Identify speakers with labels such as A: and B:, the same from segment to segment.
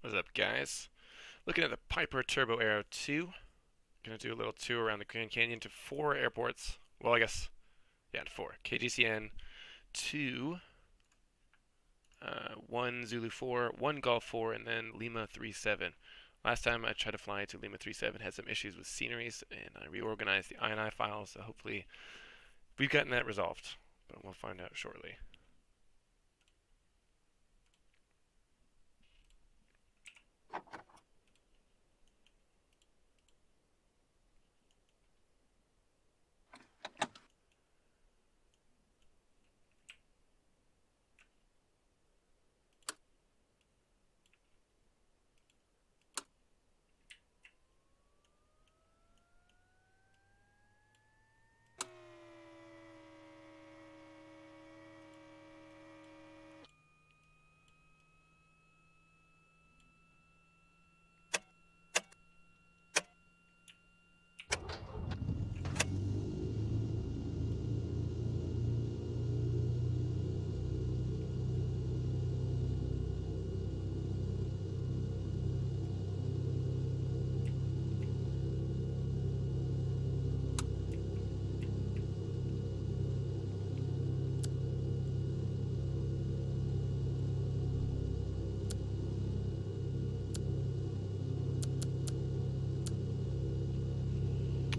A: What's up, guys? Looking at the Piper Turbo Aero 2. Gonna do a little tour around the Grand Canyon to 4 airports. Well, I guess, yeah, to 4. KGCN, 2, 1 Zulu 4, 1 Golf 4, and then Lima 37. Last time I tried to fly to Lima 37 had some issues with sceneries, and I reorganized the INI files, so hopefully we've gotten that resolved. But we'll find out shortly.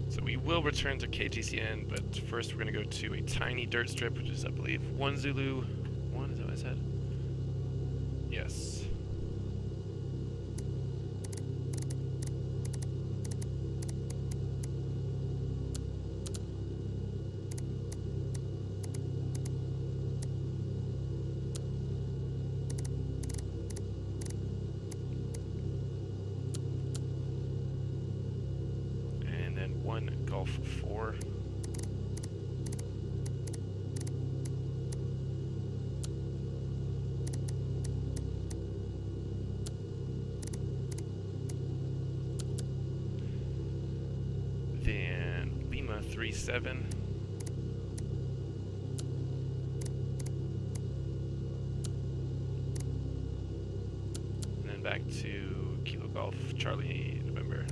A: So we will return to KGCN, but first we're going to go to a tiny dirt strip, which is, I believe, 1 Zulu 1, is that what I said? Yes. And then 1 Golf 4. Then Lima 37. And then back to Kilo Golf Charlie November.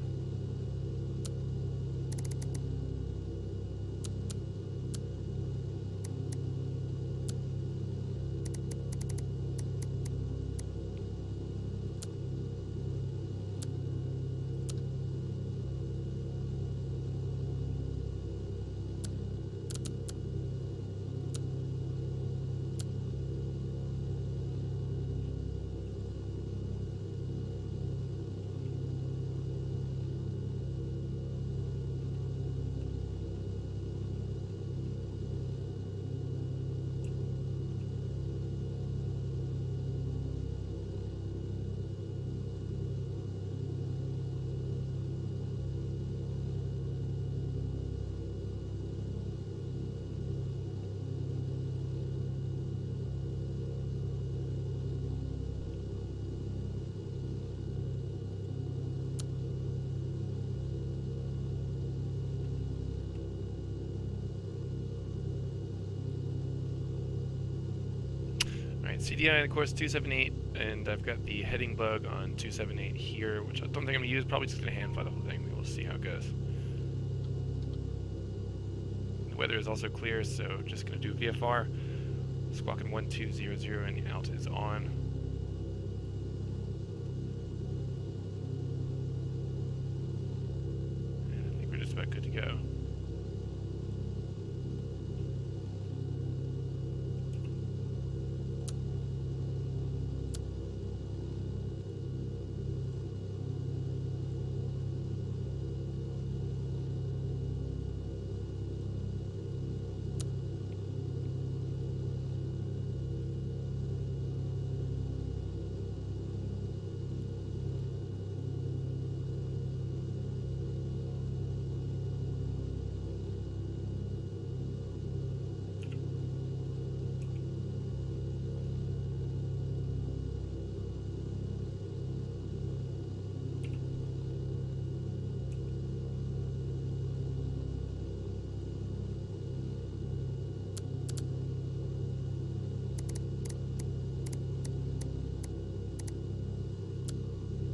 A: Alright, CDI of course 278, and I've got the heading bug on 278 here, which I don't think I'm going to use, probably just going to hand fly the whole thing. We'll see how it goes. The weather is also clear, so just going to do VFR. Squawking 1200 and the alt is on. And I think we're just about good to go.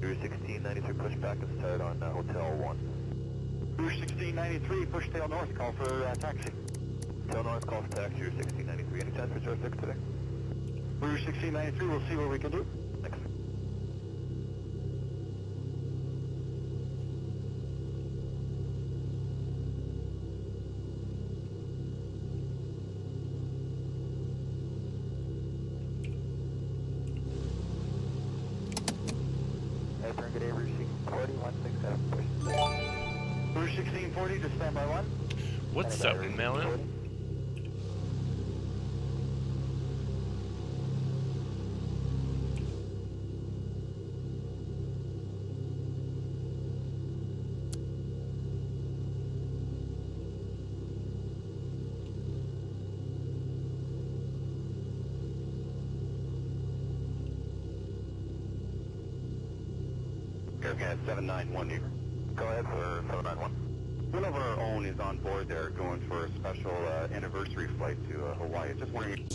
B: Rouge 1693, push back and start on Hotel 1.
C: Rouge 1693, push tail north, call for taxi.
B: Tail north, call for taxi, Rouge 1693. Any chance for 06 today?
C: Rouge 1693, we'll see what we can do.
B: Thanks. Hey, turn good day, Rouge 1640, 167, push.
C: Rouge 1640 to standby 1.
A: What's up, Melon?
C: Aircat 791 here.
B: Go ahead for 791.
C: One of our own is on board there going for a special anniversary flight to Hawaii. Just wondering.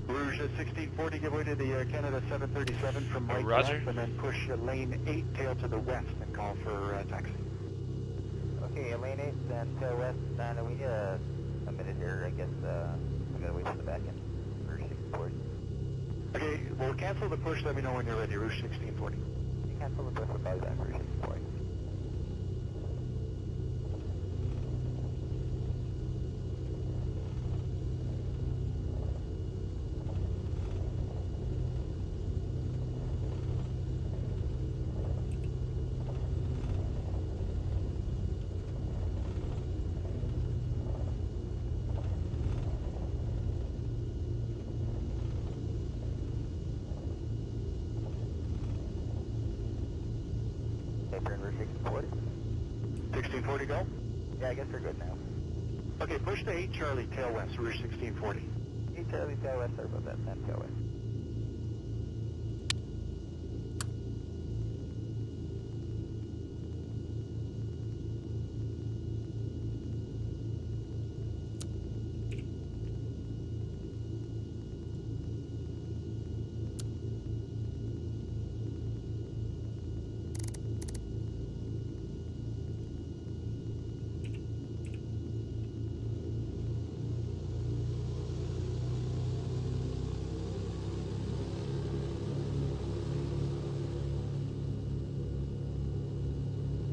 C: Rouge 1640, give way to the Canada 737 from right to
A: Roger.
C: left, and then push lane 8 tail to the west and call for taxi.
B: Okay, lane 8 and tail west, and we need a minute here, I guess. We gotta wait for the back end. Rouge 1640.
C: Okay, we'll cancel the push, let me know when you're ready, Rouge 1640.
B: You cancel the push, we'll call you back, Rouge 1640. Okay, turn Rouge 1640.
C: 1640 go?
B: Yeah, I guess we're good now.
C: Okay, push to 8 Charlie, tail west, Rouge 1640.
B: 8 Charlie, tail west, sorry about that, 10 tail west.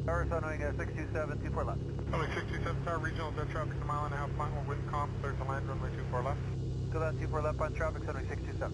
C: Tower, Sunwing 627, 24 left.
D: Sunwing 627, Tower, regional dead traffic, a mile and a half, final wind calm, clear to land, runway 24 left.
C: Go down 24 left on traffic, Sunwing 627.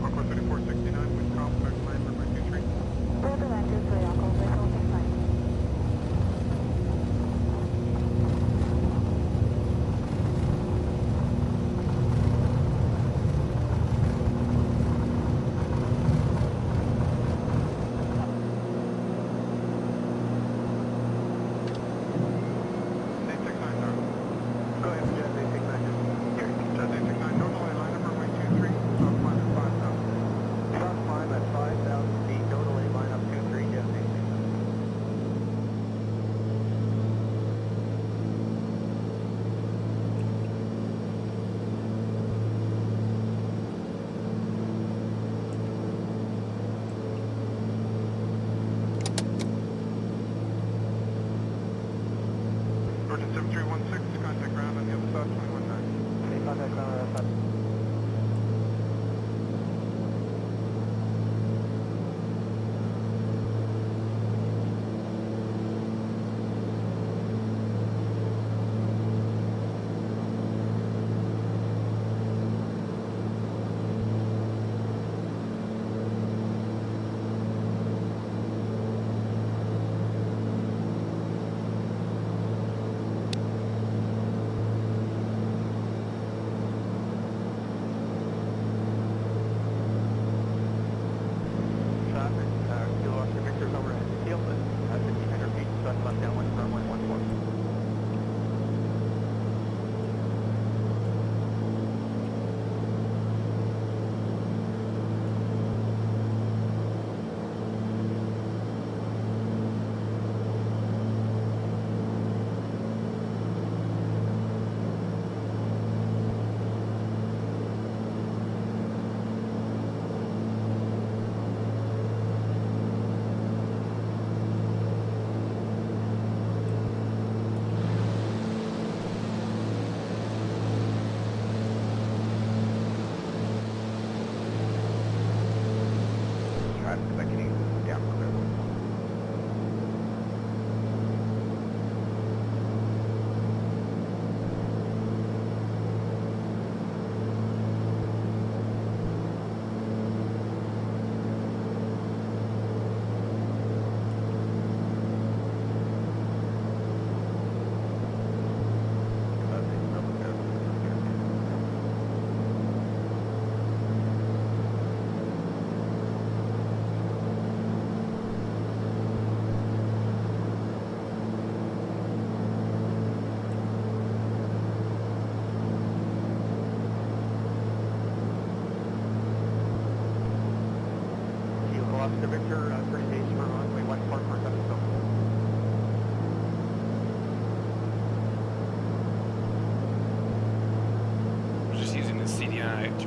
D: Concourse 3469, wind calm, clear to land, runway 23.
E: Roger that, 23, I'll call visual 69.
C: Go ahead, Jet 869. Here.
D: Jet 869, total line up, runway 23, south line at 5,000.
C: Cross climb at 5,000 feet, total A line up 23, Jet 869.
D: Virgin 7316, contact ground on the other side, 219.
C: Okay, contact ground on that side.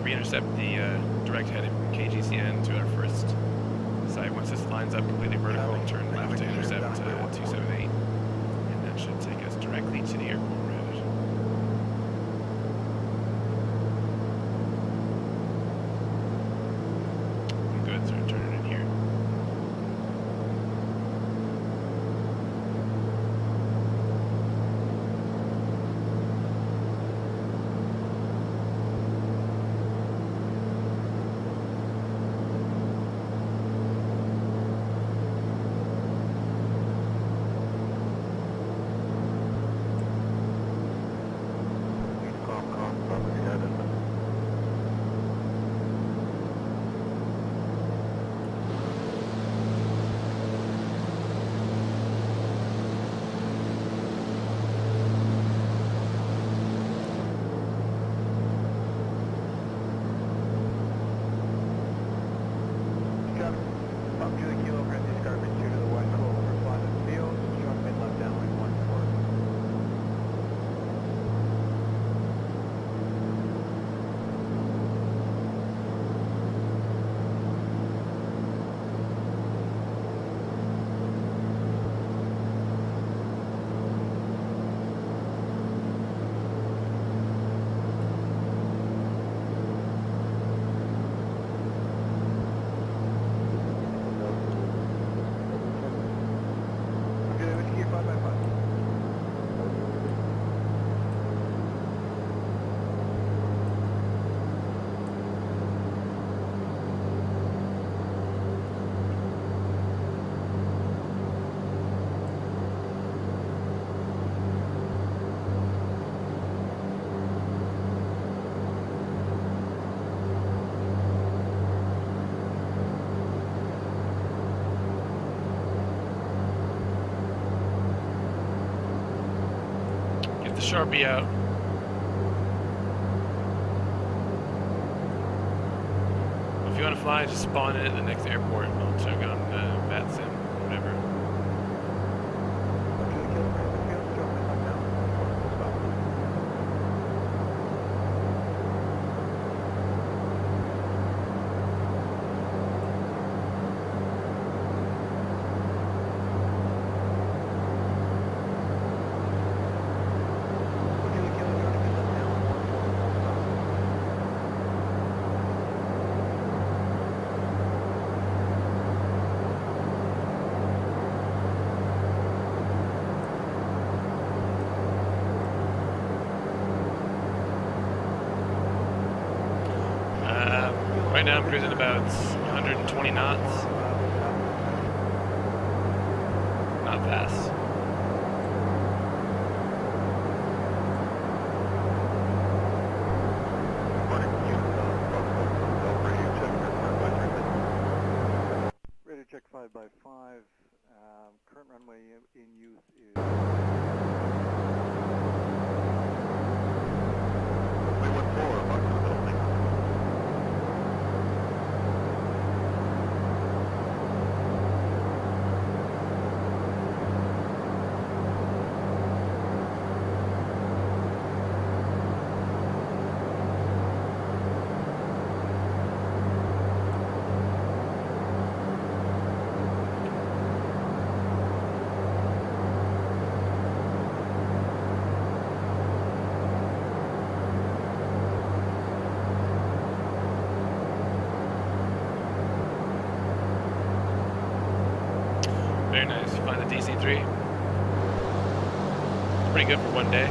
A: re-intercept the direct heading from KGCN to our first site. Once this lines up completely vertical, turn left to intercept 278, and that should take us directly to the airport route. Good, so turn it in here. The Sharpie out. Well, if you want to fly, just spawn it at the next airport. I'll check on VATSIM, whatever. Right now I'm cruising about 120 knots. Not fast.
F: Radio check 5x5. Current runway in use is...
C: We went forward, back to the building.
A: Very nice. Flying the DC-3. It's pretty good for one day.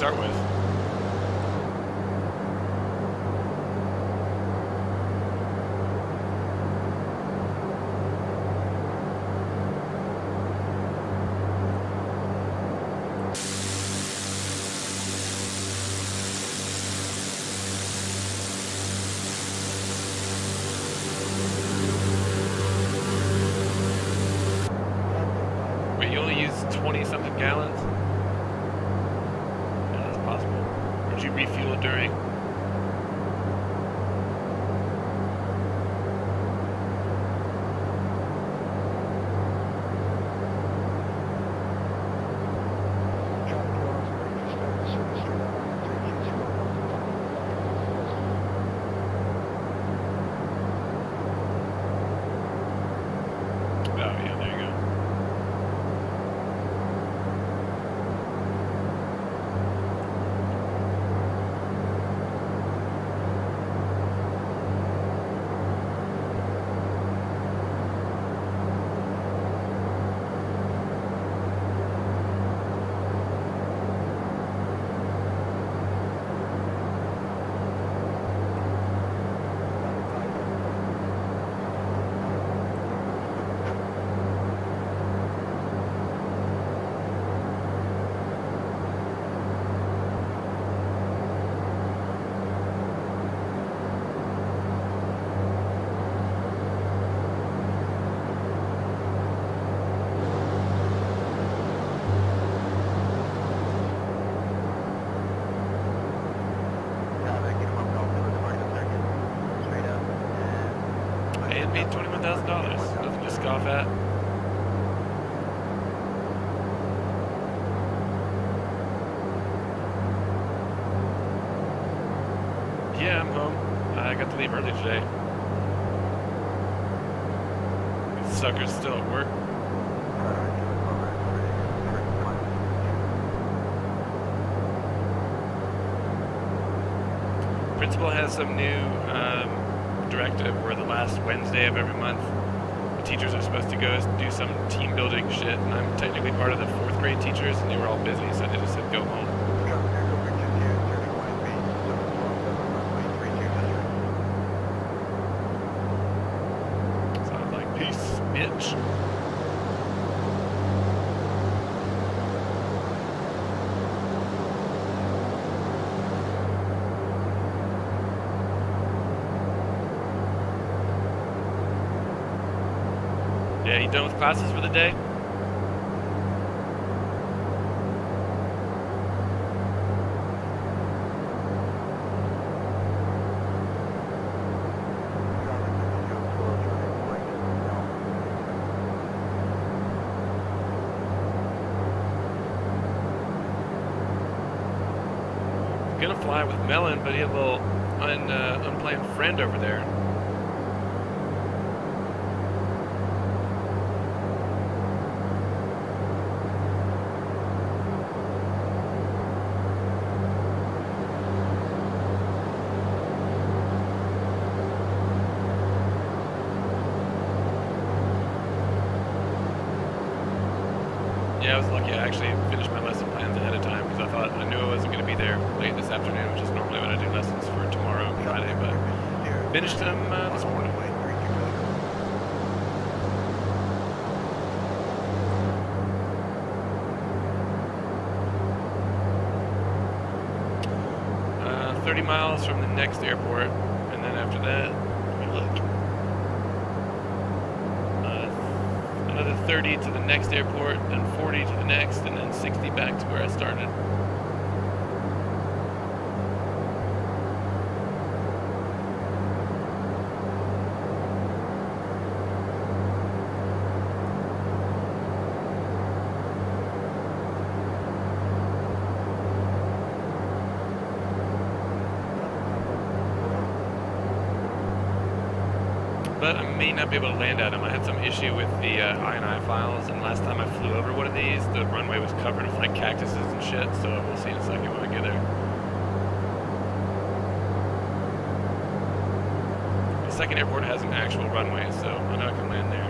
A: start with. Wait, you only use 20-something gallons? Yeah, that's possible. Or did you refuel during? Oh, yeah, there you go. And made $21,000. Nothing to scoff at. Yeah, I'm home. I got to leave early today. These suckers still at work. Principal has some new directive where the last Wednesday of every month the teachers are supposed to go do some team building shit, and I'm technically part of the 4th grade teachers, and they were all busy, so they just said go home. So I was like, peace, bitch. Yeah, you done with classes for the day? Gonna fly with Melon, but he had a little unplanned friend over there. Yeah, I was lucky. I actually finished my lesson plans ahead of time because I knew I wasn't going to be there late this afternoon, which is normally when I do lessons for tomorrow and Friday, but finished them this morning. Uh, 30 miles from the next airport, and then after that, let me look. Another 30 to the next airport, then 40 to the next, and then 60 back to where I started. But I may not be able to land at them. I had some issue with the INI files, and last time I flew over one of these, the runway was covered with like cactuses and shit, so we'll see in a second when I get there. The second airport has an actual runway, so I know I can land there.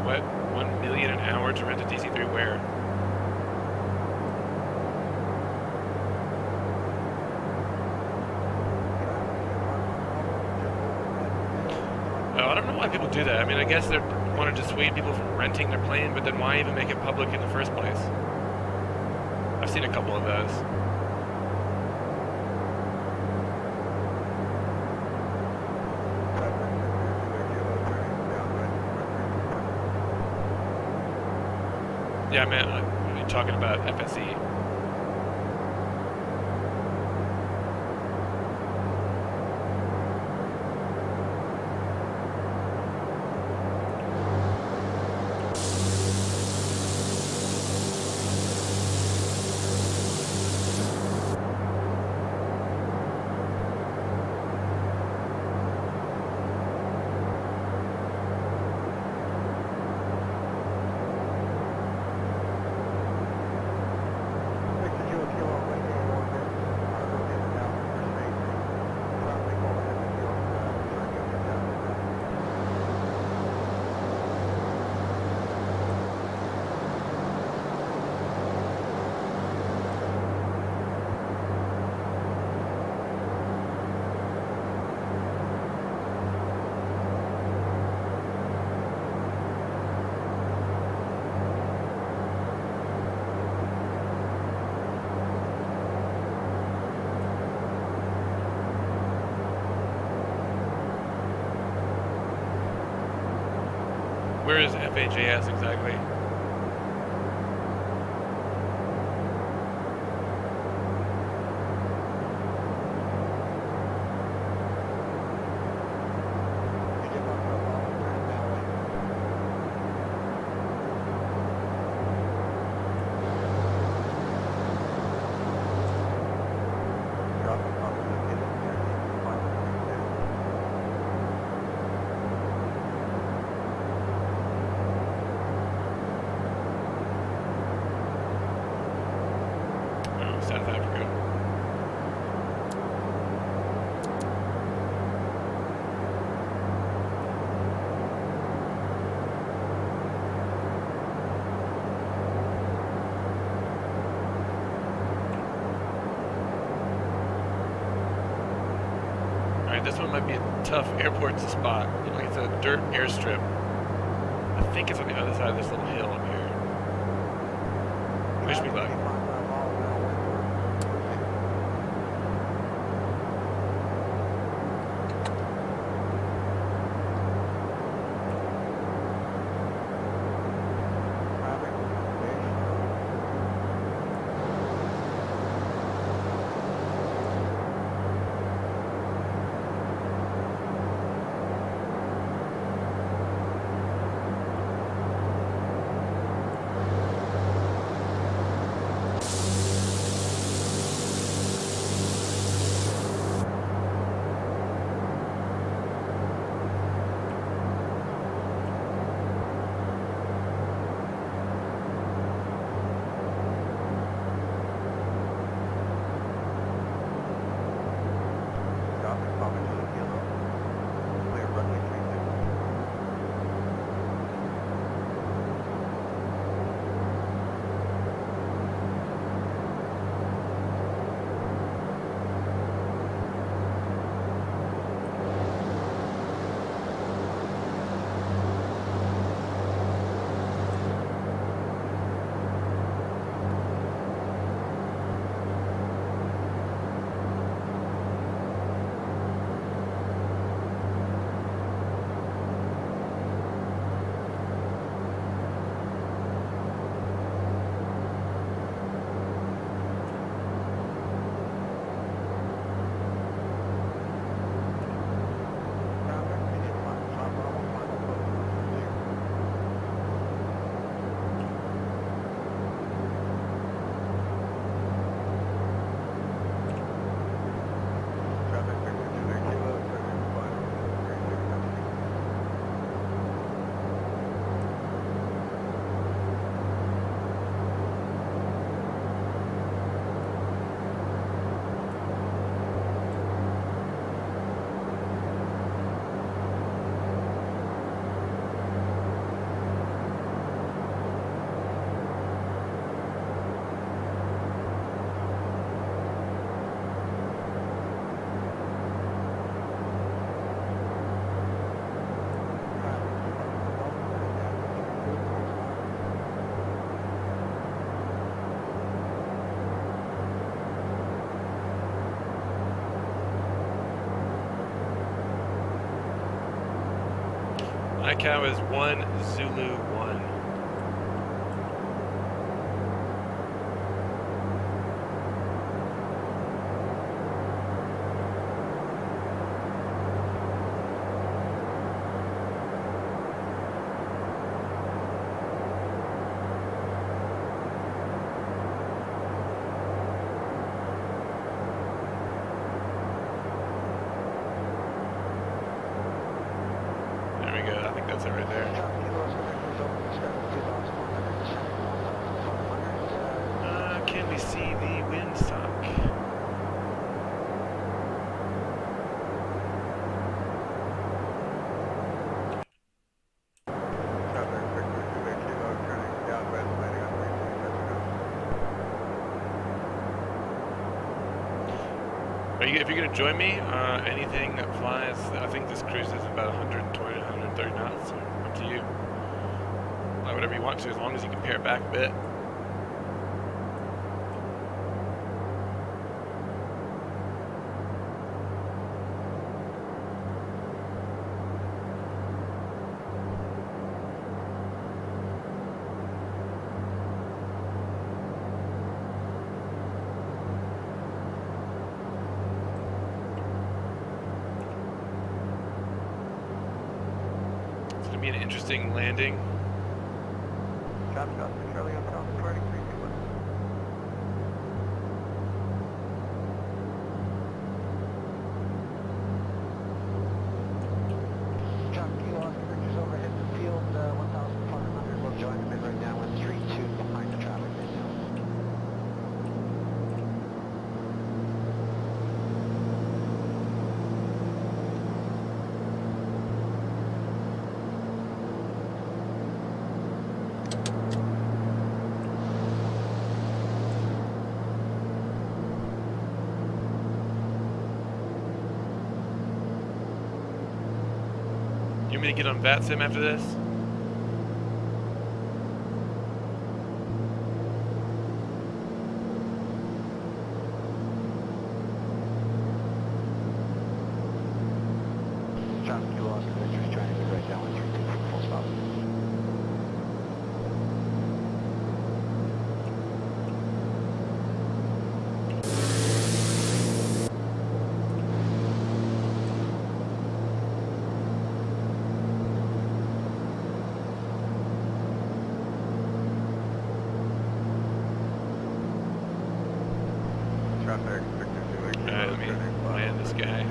A: What? 1 million an hour to rent a DC-3 where? Oh, I don't know why people do that. I mean, I guess they want to dissuade people from renting their plane, but then why even make it public in the first place? I've seen a couple of those. Yeah, man, you're talking about FSE. Where is FAJS exactly? Oh, South Africa. Alright, this one might be a tough airport to spot. Like it's a dirt airstrip. I think it's on the other side of this little hill up here. Wish me luck. ICAO is 1 Zulu 1. There we go. I think that's it right there. Can we see the windsock?
D: Traffic, Victor 28 Kilo, turning downwest, landing on 32,
A: If you're gonna join me, anything that flies, I think this cruise is about 120 to 130 knots, so up to you. Fly whatever you want to, as long as you can pare it back a bit. It's gonna be an interesting landing.
D: Traffic Oscar Charlie on South departing 321.
F: Chuck, Kilo Oscar Victor's overhead the field, 1,400. We'll join them in right now with 3-2 behind the traffic right now.
A: You want me to get on VATSIM after this?
F: Chuck, Kilo Oscar Victor's joining me right now with 3-2 full stop.
D: Traffic, Victor 28 Kilo,
A: Alright, let me
D: turning
A: land this guy.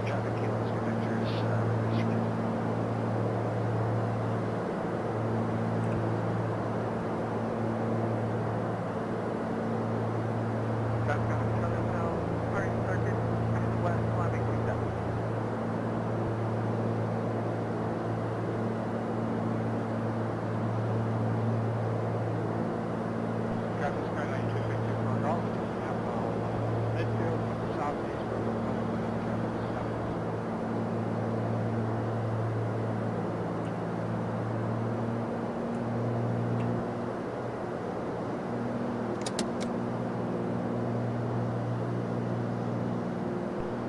F: Traffic, Kilo Oscar Victor's registered.
D: Traffic Oscar Charlie now departing circuit to the west, climbing 27. Traffic Skyline 264 Golf, taking up midfield from the southeast for traffic 7.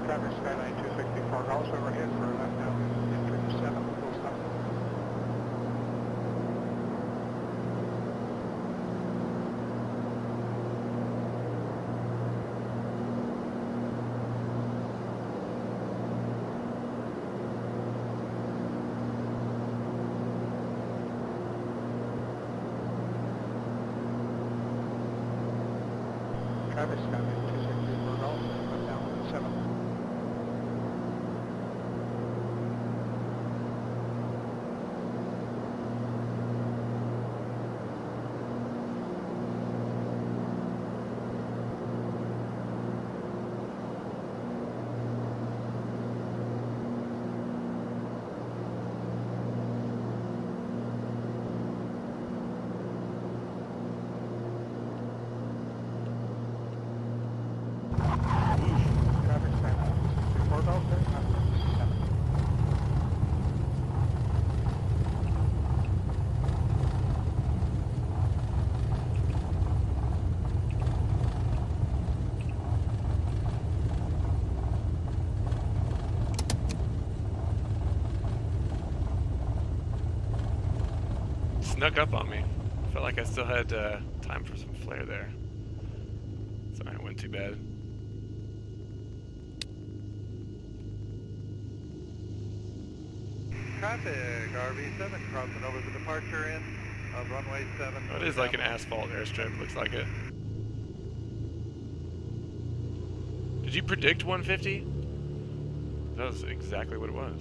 D: Traffic Skyline 264 Golf overhead for left now in 7, full stop. Traffic Skyline 264 Golf, left now in 7.
A: snuck up on me. Felt like I still had time for some flare there. Sorry, it went too bad.
D: Traffic, RV7 crossing over the departure end of runway 7.
A: Oh, it is like an asphalt airstrip, looks like it. Did you predict 150? That was exactly what it was.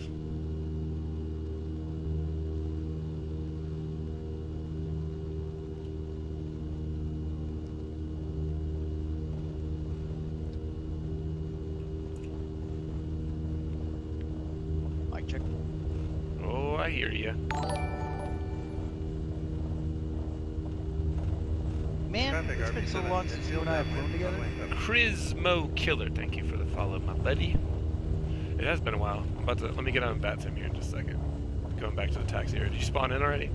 G: Mic check.
A: Oh, I hear ya.
G: Man,
D: Traffic,
G: it's been so
D: RV7,
G: long since you and I have flown together.
A: Crismo Killer, thank you for the follow, my buddy. It has been a while. I'm about to let me get on bat sim here in just a second. Going back to the taxi area. Did you spawn in already?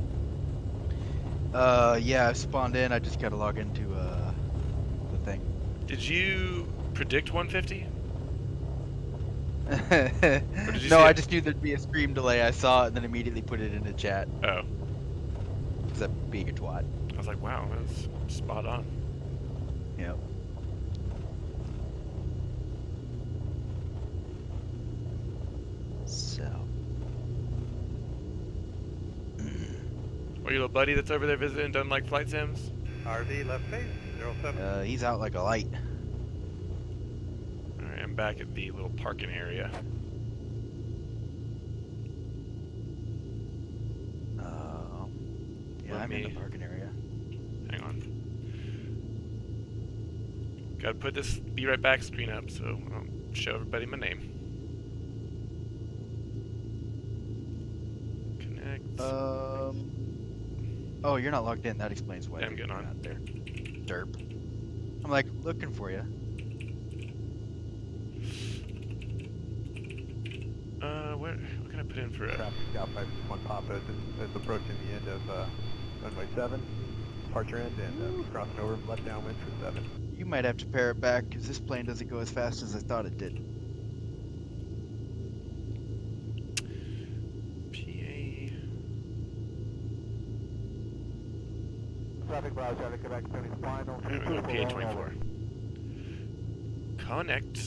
G: Yeah, I've spawned in. I just gotta log into the thing.
A: Did you predict 150? did you
G: No,
A: see
G: I
A: it?
G: just knew there'd be a stream delay. I saw it and then immediately put it in the chat.
A: Oh,
G: Cause I'm being a twat.
A: I was like, wow, that's spot on.
G: Yep. So.
A: Or your little buddy that's over there visiting doesn't like flight sims?
D: RV left base, 07.
G: He's out like a light.
A: Alright, I'm back at the little parking area.
G: Yeah,
A: Let
G: I'm in
A: me-
G: the parking area.
A: Hang on. Gotta put this be right back screen up so I don't show everybody my name. Connect.
G: Oh, you're not logged in. That explains why
A: Yeah, I'm
G: you're
A: getting on.
G: not there. Derp. I'm like looking for you.
A: What can I put in for a...
D: Traffic Scout 561 Papa is approaching the end of runway 7, departure end, and crossing over left downwind for 7.
G: You might have to pare it back because this plane doesn't go as fast as I thought it did.
A: PA...
D: Traffic Bravo, traffic Quebec, Tony's final.
A: There we go, PA-24. Connect.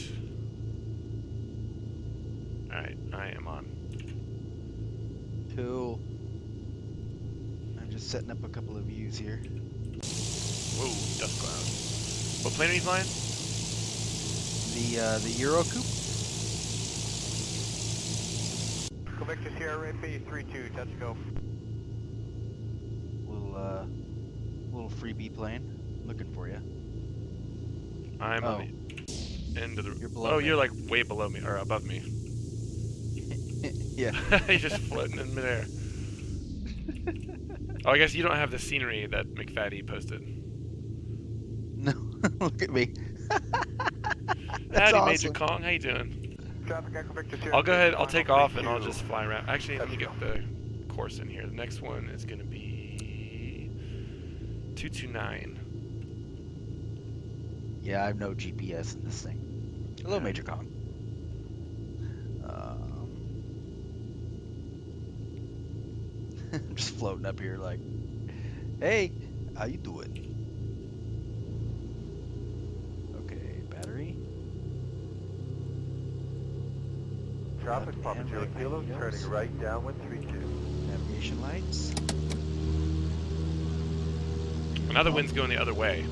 A: Alright, I am on.
G: Cool. I'm just setting up a couple of views here.
A: Whoa, dust cloud. What plane are you flying?
G: The Euro Coupe.
D: Quebec to Sierra Ray Base 32, touch go.
G: Little freebie plane. Looking for you.
A: I'm
G: Oh.
A: on the end of the...
G: You're below
A: Oh,
G: me.
A: you're like way below me, or above me.
G: Yeah.
A: You're just floating in midair. Oh, I guess you don't have the scenery that McFaddy posted.
G: No, look at me.
A: Howdy,
G: awesome.
A: Major Kong. How you doing?
D: Traffic at Quebec to Sierra
A: I'll go ahead. I'll
D: Final
A: take off and I'll
D: 32.
A: just fly around. Actually, let me get the course in here. The next one is going to be 229.
G: Yeah, I have no GPS in this thing. Hello,
A: Yeah.
G: Major Kong. I'm just floating up here like, hey, how you doing? Okay, battery.
D: Traffic,
G: Left
D: Papa
G: and
D: Juliet
G: right
D: Kilo,
G: goes.
D: turning right downwind 32.
G: Navigation lights.
A: Another wind's going the other way.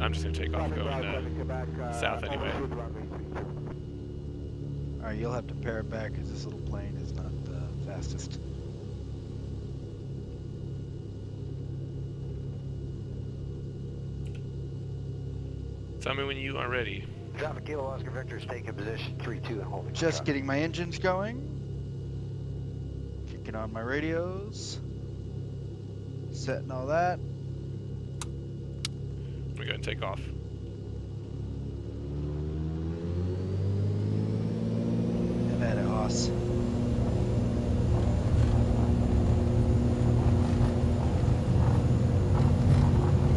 A: I'm just going to take off
D: Traffic
A: going
D: Bravo, Quebec,
A: south anyway.
D: overshoot runway 32.
G: Alright, you'll have to pare it back because this little plane is not the fastest.
A: Tell me when you are ready.
F: Traffic Kilo Oscar Victor is taking position 3-2 and holding.
G: Just getting my engines going. Kicking on my radios. Setting all that.
A: We're going to take off.
G: And that Hoss.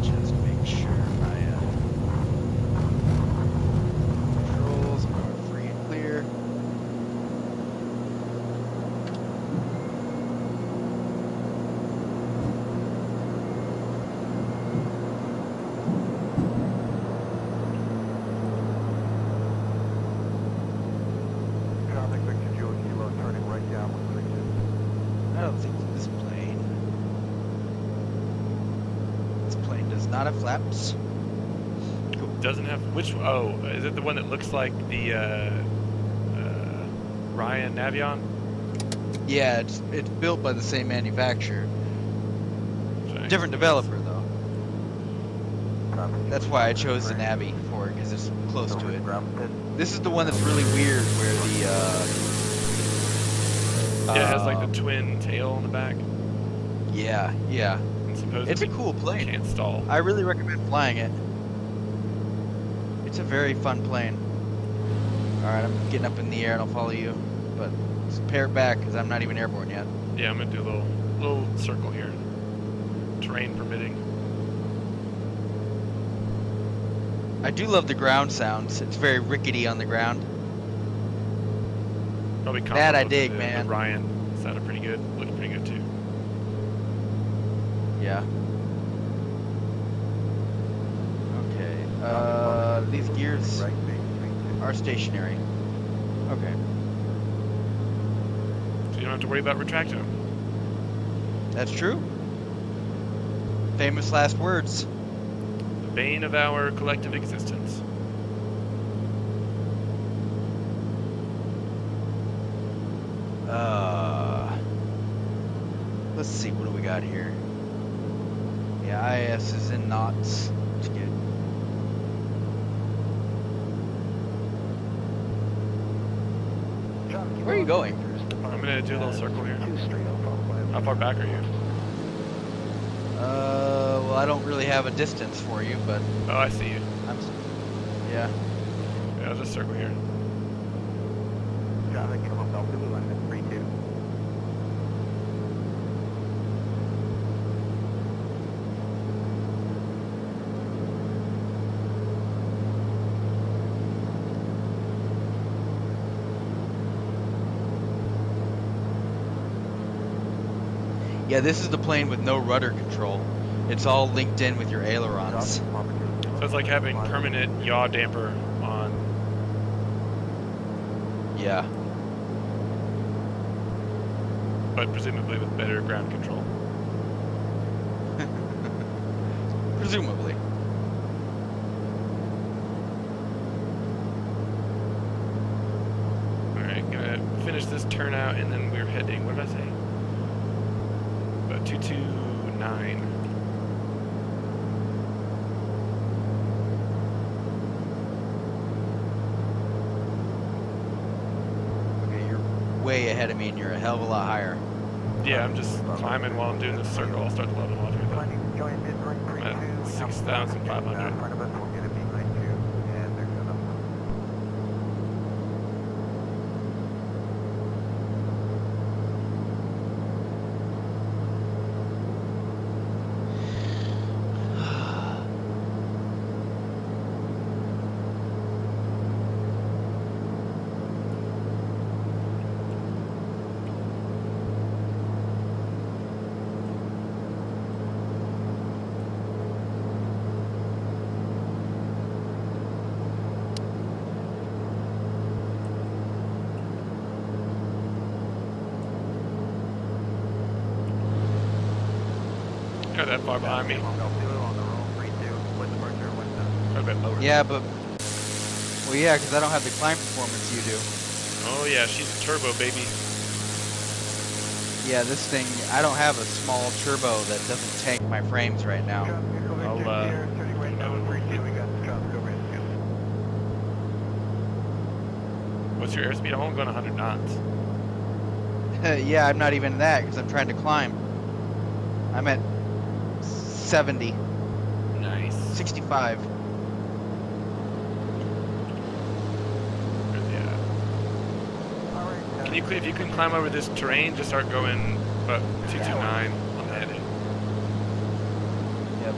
G: Just make sure my controls are free and clear. not have flaps. Cool.
A: Doesn't have which? Oh, is it the one that looks like the Ryan Navion?
G: Yeah, it's built by the same manufacturer.
A: Sorry.
G: Different developer though. That's why I chose the Navi for it, because it's close to it. This is the one that's really weird, where the
A: Yeah, it has like the twin tail on the back.
G: yeah, yeah.
A: And supposedly
G: It's a cool plane.
A: can't stall.
G: I really recommend flying it. It's a very fun plane. Alright, I'm getting up in the air and I'll follow you. But just pair it back because I'm not even airborne yet.
A: Yeah, I'm gonna do a little circle here. Terrain permitting.
G: I do love the ground sounds. It's very rickety on the ground.
A: Probably
G: That I
A: comparable to
G: dig,
A: the
G: man.
A: Ryan sounded pretty good. Looked pretty good too.
G: Yeah. Okay. These gears are stationary. Okay.
A: So you don't have to worry about retracting them.
G: That's true. Famous last words.
A: The bane of our collective existence.
G: Let's see, what do we got here? Yeah, IS is in knots. That's good. Where are you going?
A: I'm gonna do a little circle here. How far back are you?
G: Well, I don't really have a distance for you, but
A: Oh, I see you.
G: yeah.
A: Yeah, I'll just circle here.
B: Traffic, Hotel Zulu, line 32.
G: Yeah, this is the plane with no rudder control. It's all linked in with your ailerons.
A: So it's like having permanent yaw damper on.
G: Yeah.
A: But presumably with better ground control.
G: Presumably.
A: Alright, gonna finish this turnout and then we're heading, what did I say? About 229.
G: Okay, you're way ahead of me and you're a hell of a lot higher.
A: Yeah, I'm just climbing while I'm doing this circle. I'll start to level off here though. I'm at 6,500. Not that far behind me. Quite a bit lower.
G: Yeah, but... Well, yeah, because I don't have the climb performance you do.
A: Oh yeah, she's a turbo baby.
G: Yeah, this thing, I don't have a small turbo that doesn't tank my frames right now.
A: What's your airspeed? I'm only going 100 knots.
G: Yeah, I'm not even that because I'm trying to climb. I'm at 70,
A: Nice.
G: 65.
A: Yeah. Can you, if you can climb over this terrain, just start going about 229 on the heading.
G: Yep.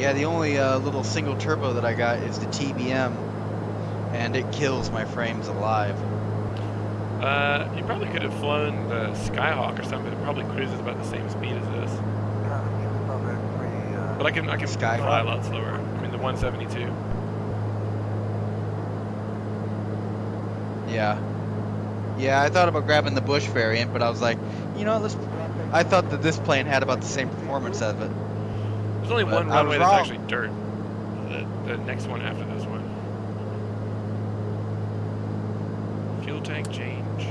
G: Yeah, the only little single turbo that I got is the TBM, and it kills my frames alive.
A: You probably could have flown the Skyhawk or something. It probably cruises about the same speed as this. But I can
G: Skyhawk?
A: fly a lot slower. I mean, the 172.
G: Yeah. Yeah, I thought about grabbing the Bush variant, but I was like, you know, I thought that this plane had about the same performance as it.
A: There's only
G: But
A: one
G: I was
A: runway that's
G: wrong.
A: actually dirt. The next one after this one. Fuel tank change.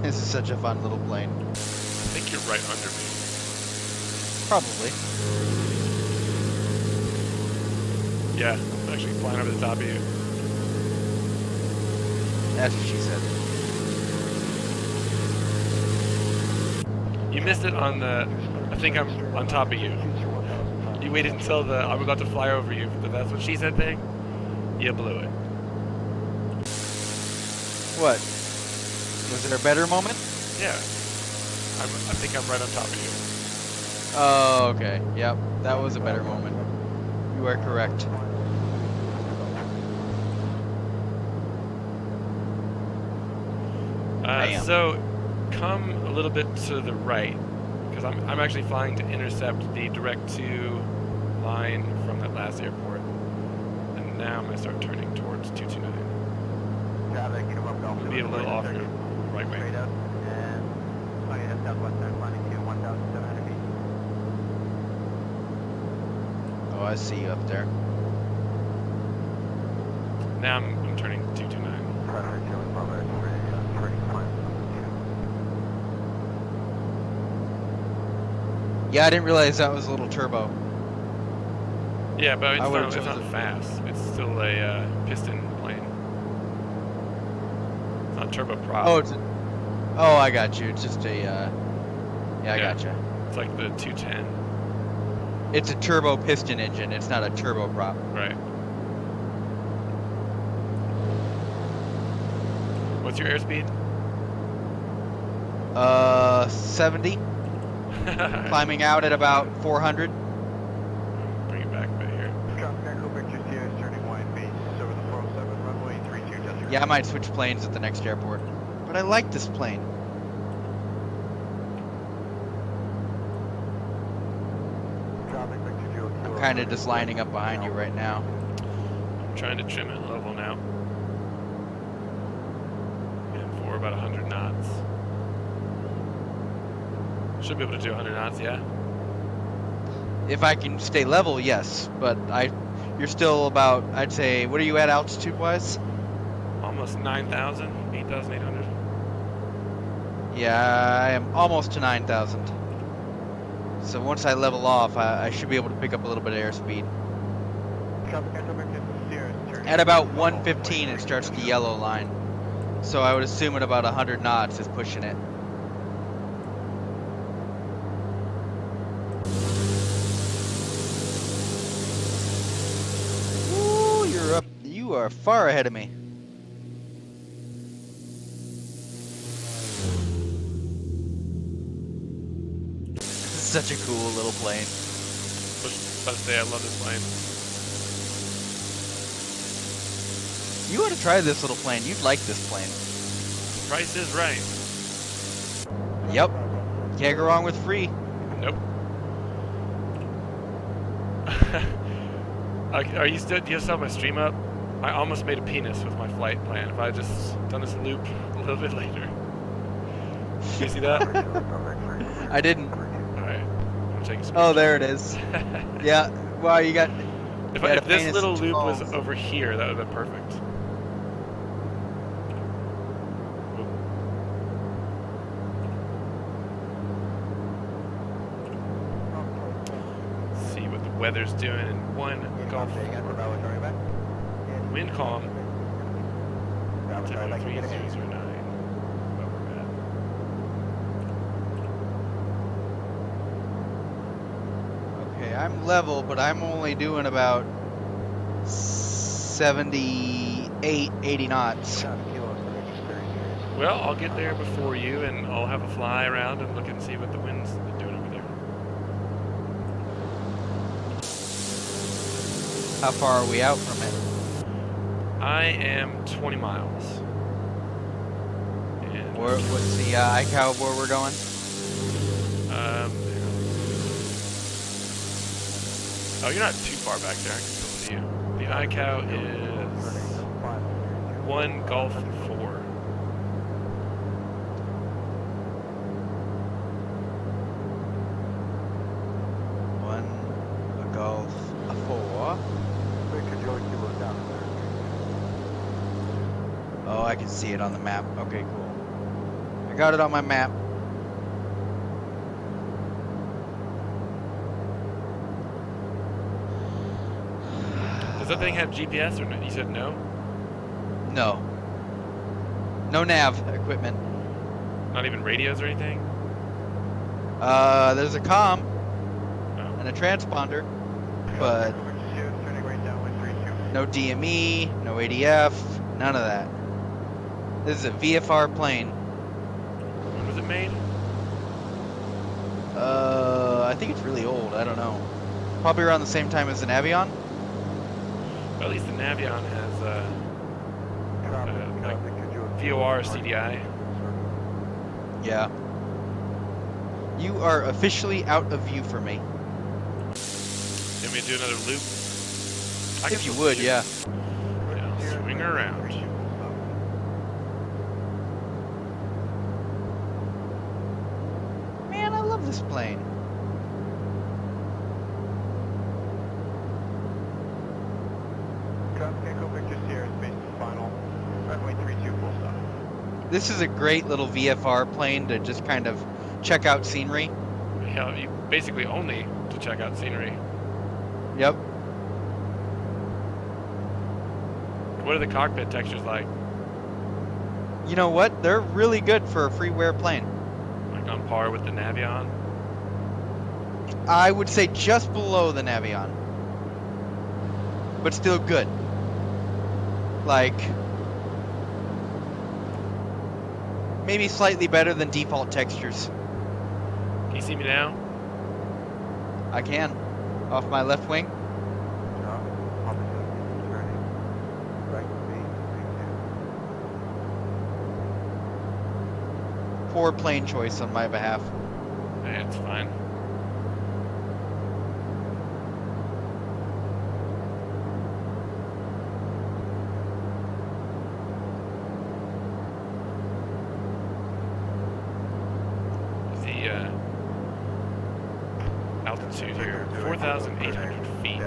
G: This is such a fun little plane.
A: I think you're right under me.
G: Probably.
A: Yeah, I'm actually flying over the top of you.
G: That's what she said.
A: You missed it on the. I think I'm on top of you. You waited until the I'm about to fly over you for the that's what she said thing. You blew it.
G: What? Was there a better moment?
A: Yeah. I think I'm right on top of you.
G: Oh, okay. Yep, that was a better moment. You are correct. Bam.
A: So, come a little bit to the right, because I'm actually flying to intercept the direct to line from that last airport. And now I'm going to start turning towards 229. Be a little off your right wing.
B: Straight up and plane at southwest center landing to 1,700 feet.
G: Oh, I see you up there.
A: Now I'm turning 229.
B: Pressure Joey Bravo for climb.
G: Yeah, I didn't realize that was a little turbo.
A: Yeah, but
G: I would've
A: it's not
G: chosen-
A: fast. It's still a piston plane. It's not turboprop.
G: Oh, oh, I got you. It's just a, yeah, I
A: Yeah.
G: gotcha.
A: It's like the 210.
G: It's a turbo piston engine. It's not a turboprop.
A: Right. What's your airspeed?
G: 70. Climbing out at about 400.
A: Bring it back a bit here.
B: Traffic Echo Victor Sierra turning wide base over the 407 runway 32 just
G: Yeah, I might switch planes at the next airport. But I like this plane.
B: Traffic Victor Kilo
G: I'm kind of just lining up behind you right now.
A: I'm trying to trim it level now. And for about 100 knots. Should be able to do 100 knots, yeah?
G: If I can stay level, yes. But you're still about, I'd say, what are you at altitude-wise?
A: Almost 9,000, 8,800.
G: Yeah, I am almost to 9,000. So once I level off, I should be able to pick up a little bit of airspeed.
B: Traffic Echo Victor Sierra turning
G: At about 115, it starts the yellow line. So I would assume at about 100 knots is pushing it. Ooh, you're up. You are far ahead of me. Such a cool little plane.
A: Was about to say, I love this plane.
G: You ought to try this little plane. You'd like this plane.
A: Price is right.
G: Yep. Can't go wrong with free.
A: Nope. Are you still? Do you still have my stream up? I almost made a penis with my flight plan. If I had just done this loop a little bit later. You see that?
G: I didn't.
A: Alright. I'm gonna take a
G: Oh,
A: screenshot.
G: there it is. Yeah. Wow, you got.
A: If,
G: you had
A: if
G: a
A: this
G: penis
A: little
G: and
A: loop was
G: balls.
A: over here, that would have been perfect. Let's see what the weather's doing in one Gulf. Wind calm. Typical 3009. Well, we're bad.
G: Okay, I'm level, but I'm only doing about 78, 80 knots.
A: What Well, I'll get there before you, and I'll have a fly around and look and see what the wind's doing over there.
G: How far are we out from it?
A: I am 20 miles. And
G: What's the iCow where we're going?
A: Oh, you're not too far back there. I can still see you. The iCow is 1 Golf 4.
G: A Golf, a 4. Oh, I can see it on the map. Okay, cool. I got it on my map.
A: Does that thing have GPS or no? You said no?
G: No. No nav equipment.
A: Not even radios or anything?
G: There's a comm
A: Oh.
G: and a transponder, but no DME, no ADF, none of that. This is a VFR plane.
A: When was it made?
G: I think it's really old. I don't know. Probably around the same time as an Avion.
A: Well, at least the Navion has like VOR CDI.
G: Yeah. You are officially out of view for me.
A: You want me to do another loop? I can
G: If you
A: still
G: would,
A: see
G: yeah.
A: Yeah, I'll swing around.
G: Man, I love this plane. This is a great little VFR plane to just kind of check out scenery.
A: Yeah, you basically only to check out scenery.
G: Yep.
A: What are the cockpit textures like?
G: You know what? They're really good for a freeware plane.
A: Like on par with the Navion?
G: I would say just below the Navion. But still good. Like, maybe slightly better than default textures.
A: Can you see me now?
G: I can. Off my left wing. Poor plane choice on my behalf.
A: Yeah, it's fine. The altitude here, 4,800 feet.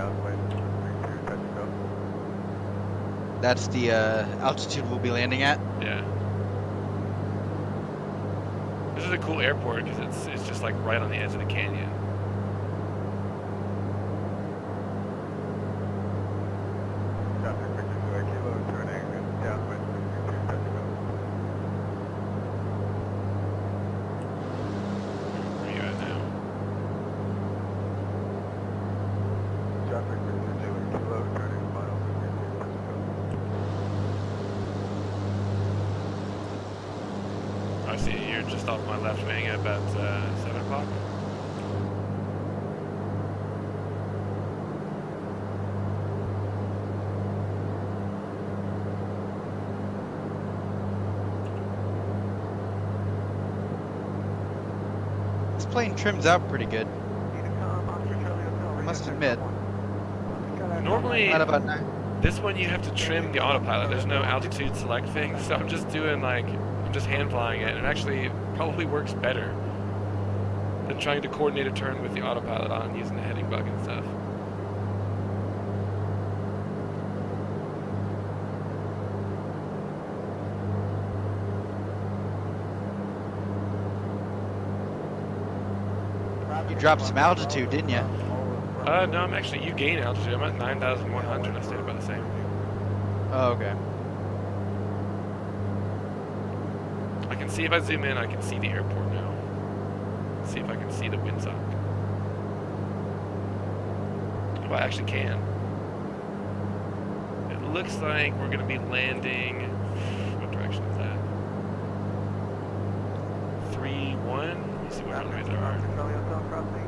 G: That's the altitude we'll be landing at.
A: Yeah. This is a cool airport because it's just like right on the edge of the canyon. Where are you at now? I see you're just off my left wing at about 7 o'clock.
G: This plane trims out pretty good. I must admit.
A: Normally,
G: Not about 9.
A: this one you have to trim the autopilot. There's no altitude select thing, so I'm just doing like, I'm just hand flying it, and it actually probably works better than trying to coordinate a turn with the autopilot on using the heading bug and stuff.
G: You dropped some altitude, didn't you?
A: No, I'm actually, you gain altitude. I'm at 9,100. I stayed about the same.
G: Oh, okay.
A: I can see if I zoom in, I can see the airport now. See if I can see the windsock. Well, I actually can. It looks like we're going to be landing. What direction is that? see what runways there are.
D: Charlie Hotel crossing.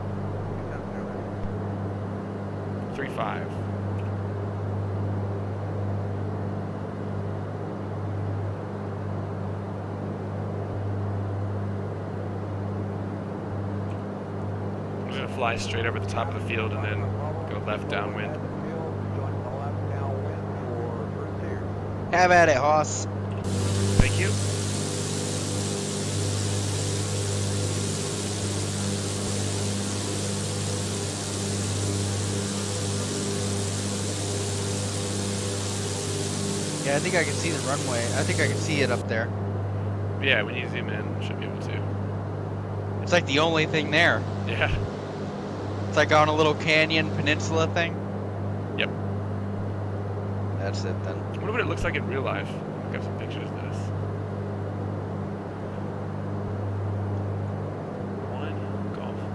A: 3-5. I'm gonna fly straight over the top of the field and then go left downwind.
G: Have at it, Hoss.
A: Thank you.
G: Yeah, I think I can see the runway. I think I can see it up there.
A: Yeah, when you zoom in, should be able to.
G: It's like the only thing there.
A: Yeah.
G: It's like on a little canyon peninsula thing.
A: Yep.
G: That's it then.
A: I wonder what it looks like in real life. Look up some pictures of this. One Golf 4.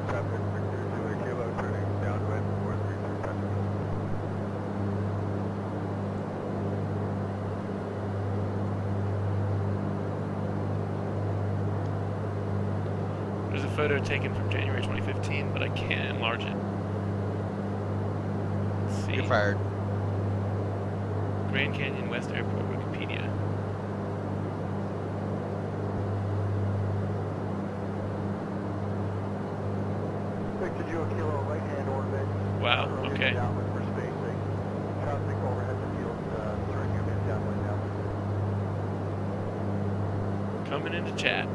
D: Traffic, Victor, Julia Kilo, turning downwind, 433 touching.
A: There's a photo taken from January 2015, but I can't enlarge it. Let's see.
G: You're fired.
A: Grand Canyon West Airport, Wikipedia.
D: Victor, Julia Kilo, right-hand orbit.
A: Wow,
D: Early
A: okay.
D: Downwind for spacing. Traffic overhead the field, turn your mid downwind, downwind.
A: Coming into chat.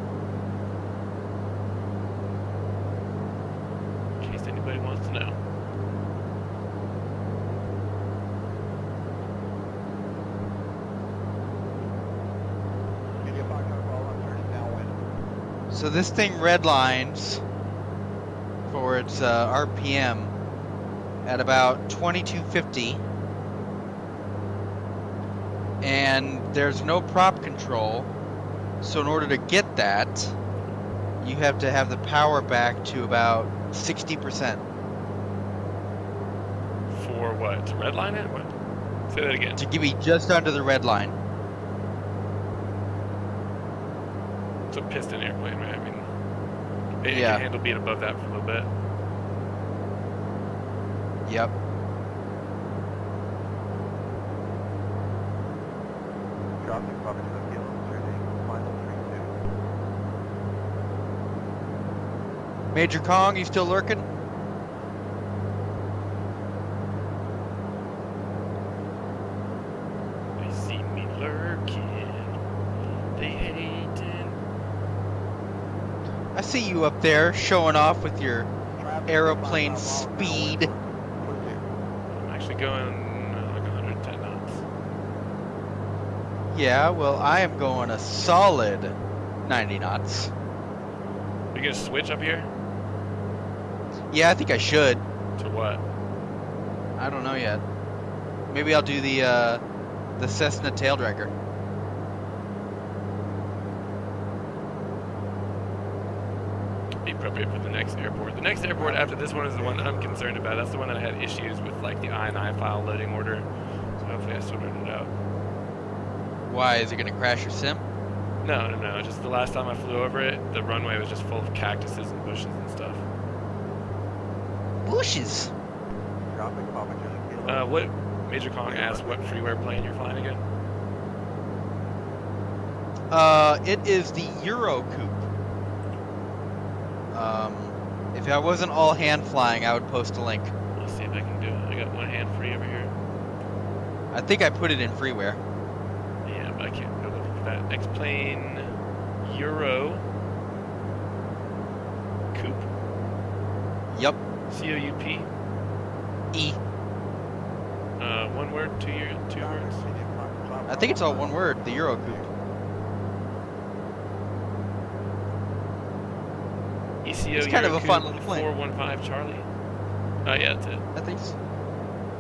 A: In case anybody wants to know.
D: Media Fox Bravo, turning downwind.
G: So this thing redlines for its RPM at about 2250, and there's no prop control. So in order to get that, you have to have the power back to about 60%.
A: For what? To redline it? What? Say that again.
G: To give you just under the red line.
A: It's a piston airplane, right? I mean, it
G: Yeah.
A: can handle being above that for a little bit.
G: Yep.
D: Traffic, Papa Julia Kilo, turning final 32.
G: Major Kong, you still lurking?
A: They see me lurking. They hating.
G: I see you up there showing off with your
D: Traffic,
G: aeroplane
D: 5 mile
G: speed.
D: downwind for 20.
A: I'm actually going like 110 knots.
G: Yeah, well, I am going a solid 90 knots.
A: You gonna switch up here?
G: Yeah, I think I should.
A: To what?
G: I don't know yet. Maybe I'll do the Cessna tail dragger.
A: Be appropriate for the next airport. The next airport after this one is the one I'm concerned about. That's the one that had issues with like the INI file loading order. So hopefully I sorted it out.
G: Why, is it gonna crash your sim?
A: No, no, no. Just the last time I flew over it, the runway was just full of cactuses and bushes and stuff.
G: Bushes.
D: Traffic, Papa Julia Kilo.
A: What Major Kong asked what freeware plane you're flying again?
G: It is the Euro Coupe. If I wasn't all hand flying, I would post a link.
A: Let's see if I can do it. I got one hand free over here.
G: I think I put it in freeware.
A: Yeah, but I can't go looking for that. X-plane Euro Coupe.
G: Yup.
A: C-O-U-P.
G: E.
A: One word, two words.
G: I think it's all one word, the Euro Coupe.
A: ECO
G: It's kind of
A: Euro
G: a fun
A: Coupe
G: little plane.
A: 415 Charlie. Oh yeah, that's it.
G: I think so.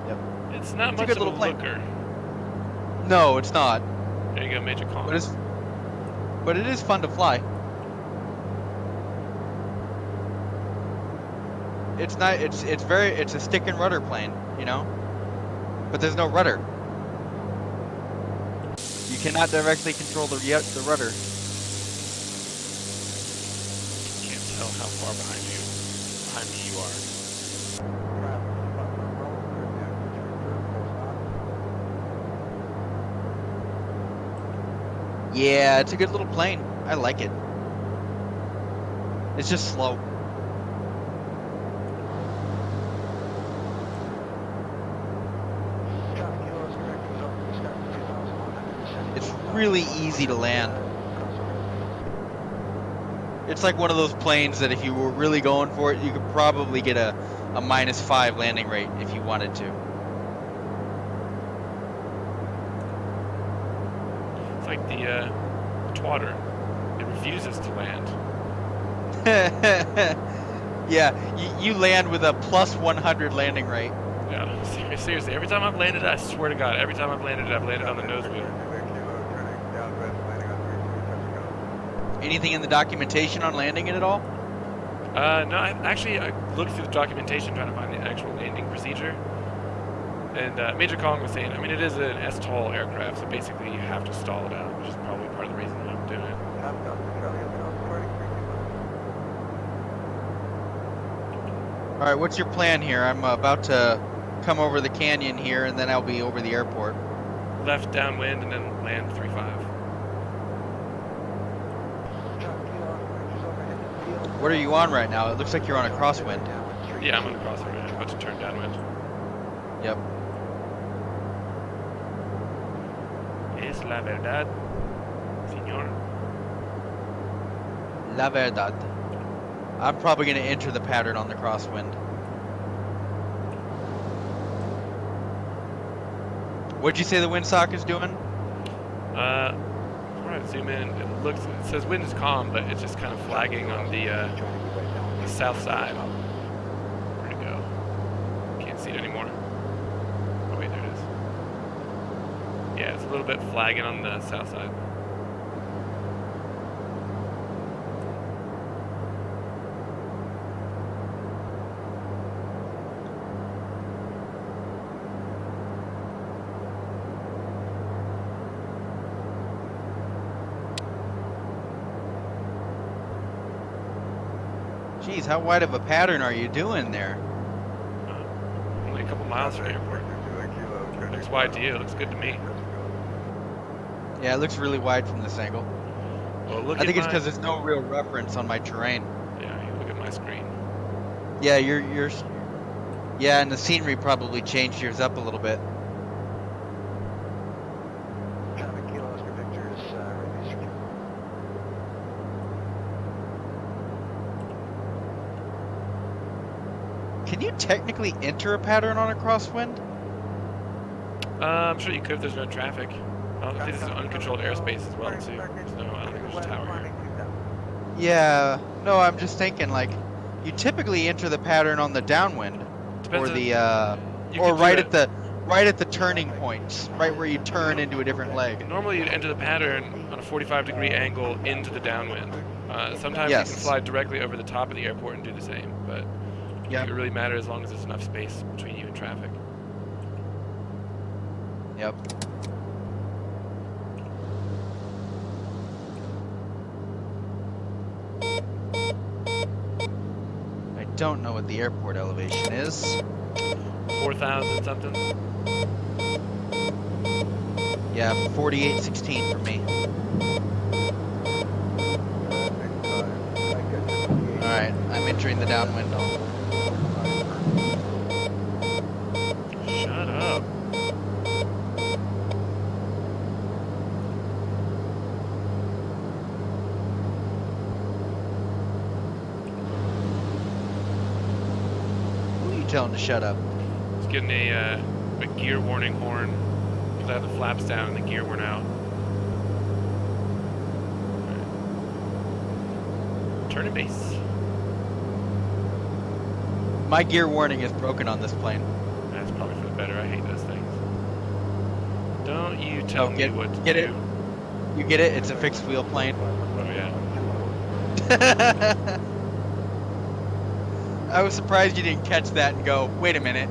G: Yep.
A: It's not
G: It's a
A: much
G: good
A: of a
G: little plane.
A: looker.
G: No, it's not.
A: There you go, Major Kong.
G: But it is fun to fly. It's not. It's a stick and rudder plane, you know. But there's no rudder. cannot directly control the rudder.
A: Can't tell how far behind me you are.
G: Yeah, it's a good little plane. I like it. It's just slow. It's really easy to land. It's like one of those planes that if you were really going for it, you could probably get a -5 landing rate if you wanted to.
A: It's like the twatter. It refuses to land.
G: Yeah, you land with a +100 landing rate.
A: Yeah, seriously. Every time I've landed, I swear to God, every time I've landed on the nose wheel.
G: Anything in the documentation on landing it at all?
A: No, I looked through the documentation trying to find the actual landing procedure. And Major Kong was saying, I mean, it is an STOL aircraft, so basically you have to stall it out, which is probably part of the reason that I'm doing it.
G: All right, what's your plan here? I'm about to come over the canyon here, and then I'll be over the airport.
A: Left downwind and then land 3-5.
G: What are you on right now? It looks like you're on a crosswind.
A: Yeah, I'm on the crosswind. I'm about to turn downwind.
G: Yep.
A: Es la verdad, señor.
G: La verdad. I'm probably going to enter the pattern on the crosswind. What'd you say the windsock is doing?
A: Before I zoom in, it says wind is calm, but it's just kind of flagging on the south side. Where'd it go? Can't see it anymore. Oh wait, there it is. Yeah, it's a little bit flagging on the south side.
G: Jeez, how wide of a pattern are you doing there?
A: Only a couple miles from the airport. Looks wide to you. Looks good to me.
G: Yeah, it looks really wide from this angle.
A: Well, look
G: I think
A: at
G: it's because there's no real reference on my terrain.
A: Yeah, you look at my screen.
G: Yeah, yeah, and the scenery probably changed yours up a little bit. Can you technically enter a pattern on a crosswind?
A: I'm sure you could if there's no traffic. I think this is uncontrolled airspace as well too. I don't think there's a tower here.
G: Yeah, no, I'm just thinking like, you typically enter the pattern on the downwind,
A: Depends
G: or
A: on-
G: the
A: you
G: or
A: could do
G: right
A: it.
G: at the turning points, right where you turn into a different leg.
A: Normally you'd enter the pattern on a 45-degree angle into the downwind. Sometimes you
G: Yes.
A: can fly directly over the top of the airport and do the same, but I
G: Yep.
A: think it really matters as long as there's enough space between you and traffic.
G: Yep. I don't know what the airport elevation is.
A: 4,000 something.
G: Yeah, 4816 for me. Alright, I'm entering the downwind.
A: Shut up.
G: Who are you telling to shut up?
A: Just getting a gear warning horn because I have the flaps down and the gear went out. Alright. Turning base.
G: My gear warning is broken on this plane.
A: That's probably for the better. I hate those things. Don't you tell me what to
G: get
A: do.
G: it? You get it? It's a fixed wheel plane.
A: Oh yeah.
G: I was surprised you didn't catch that and go, wait a minute.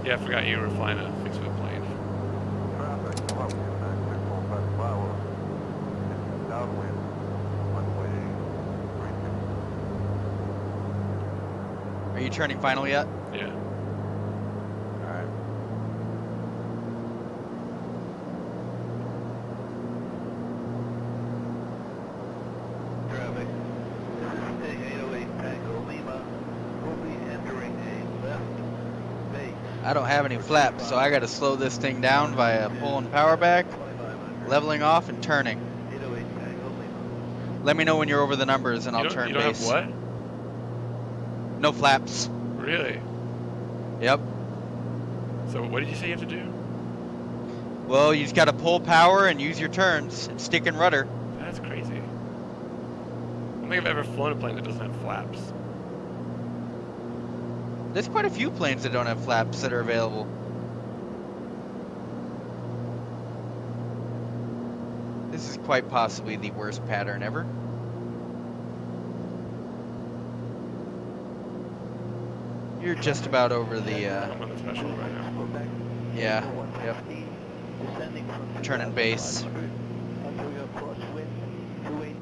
A: Yeah, I forgot you were flying a fixed wheel plane.
G: Are you turning final yet?
A: Yeah.
G: Alright.
H: Traffic. This is Sting 808 Tango Lima. We'll be entering a left base.
G: I don't have any flaps, so I gotta slow this thing down via pulling power back,
H: 2500.
G: leveling off, and turning.
H: 808 Tango Lima.
G: Let me know when you're over the numbers and I'll
A: You
G: turn
A: don't
G: base.
A: have what?
G: No flaps.
A: Really?
G: Yep.
A: So what did you say you have to do?
G: Well, you just gotta pull power and use your turns and stick and rudder.
A: That's crazy. I don't think I've ever flown a plane that doesn't have flaps.
G: There's quite a few planes that don't have flaps that are available. This is quite possibly the worst pattern ever. You're just about over the,
A: I'm on the threshold right now.
G: yeah, yep.
H: Descending from
G: Turning base.
H: 2500 until your crosswind 28.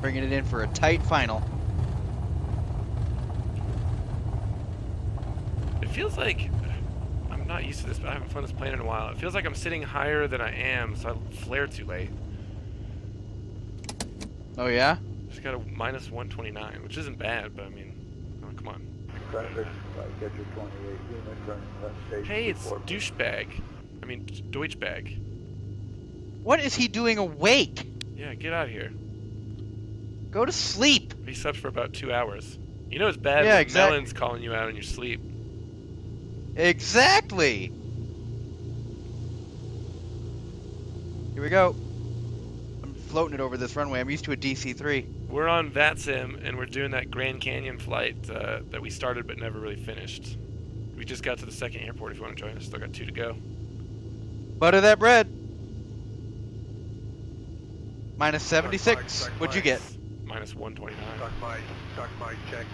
G: Bringing it in for a tight final.
A: It feels like I'm not used to this, but I haven't flown this plane in a while. It feels like I'm sitting higher than I am, so I flare too late.
G: Oh yeah?
A: Just got a minus 129, which isn't bad, but I mean, oh, come on.
H: Traffic, get your 28 unit turning left station.
A: Hey, it's douchebag. I mean, Deutschbag.
G: What is he doing awake?
A: Yeah, get out of here.
G: Go to sleep.
A: He slept for about 2 hours. You know it's bad
G: Yeah,
A: when
G: exactly.
A: Melon's calling you out in your sleep.
G: Exactly. Here we go. I'm floating it over this runway. I'm used to a DC-3.
A: We're on VATSIM, and we're doing that Grand Canyon flight that we started but never really finished. We just got to the second airport if you want to join us. Still got 2 to go.
G: Butter that bread. Minus 76. What'd you get?
A: Minus 129.
H: Stock my check.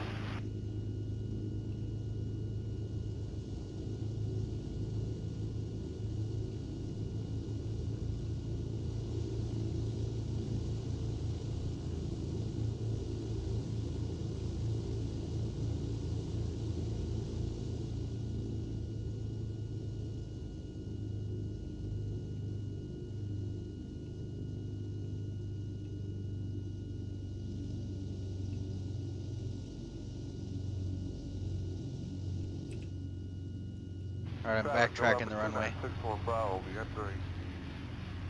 G: Alright, I'm backtracking the runway.
H: 64 Bravo, we entering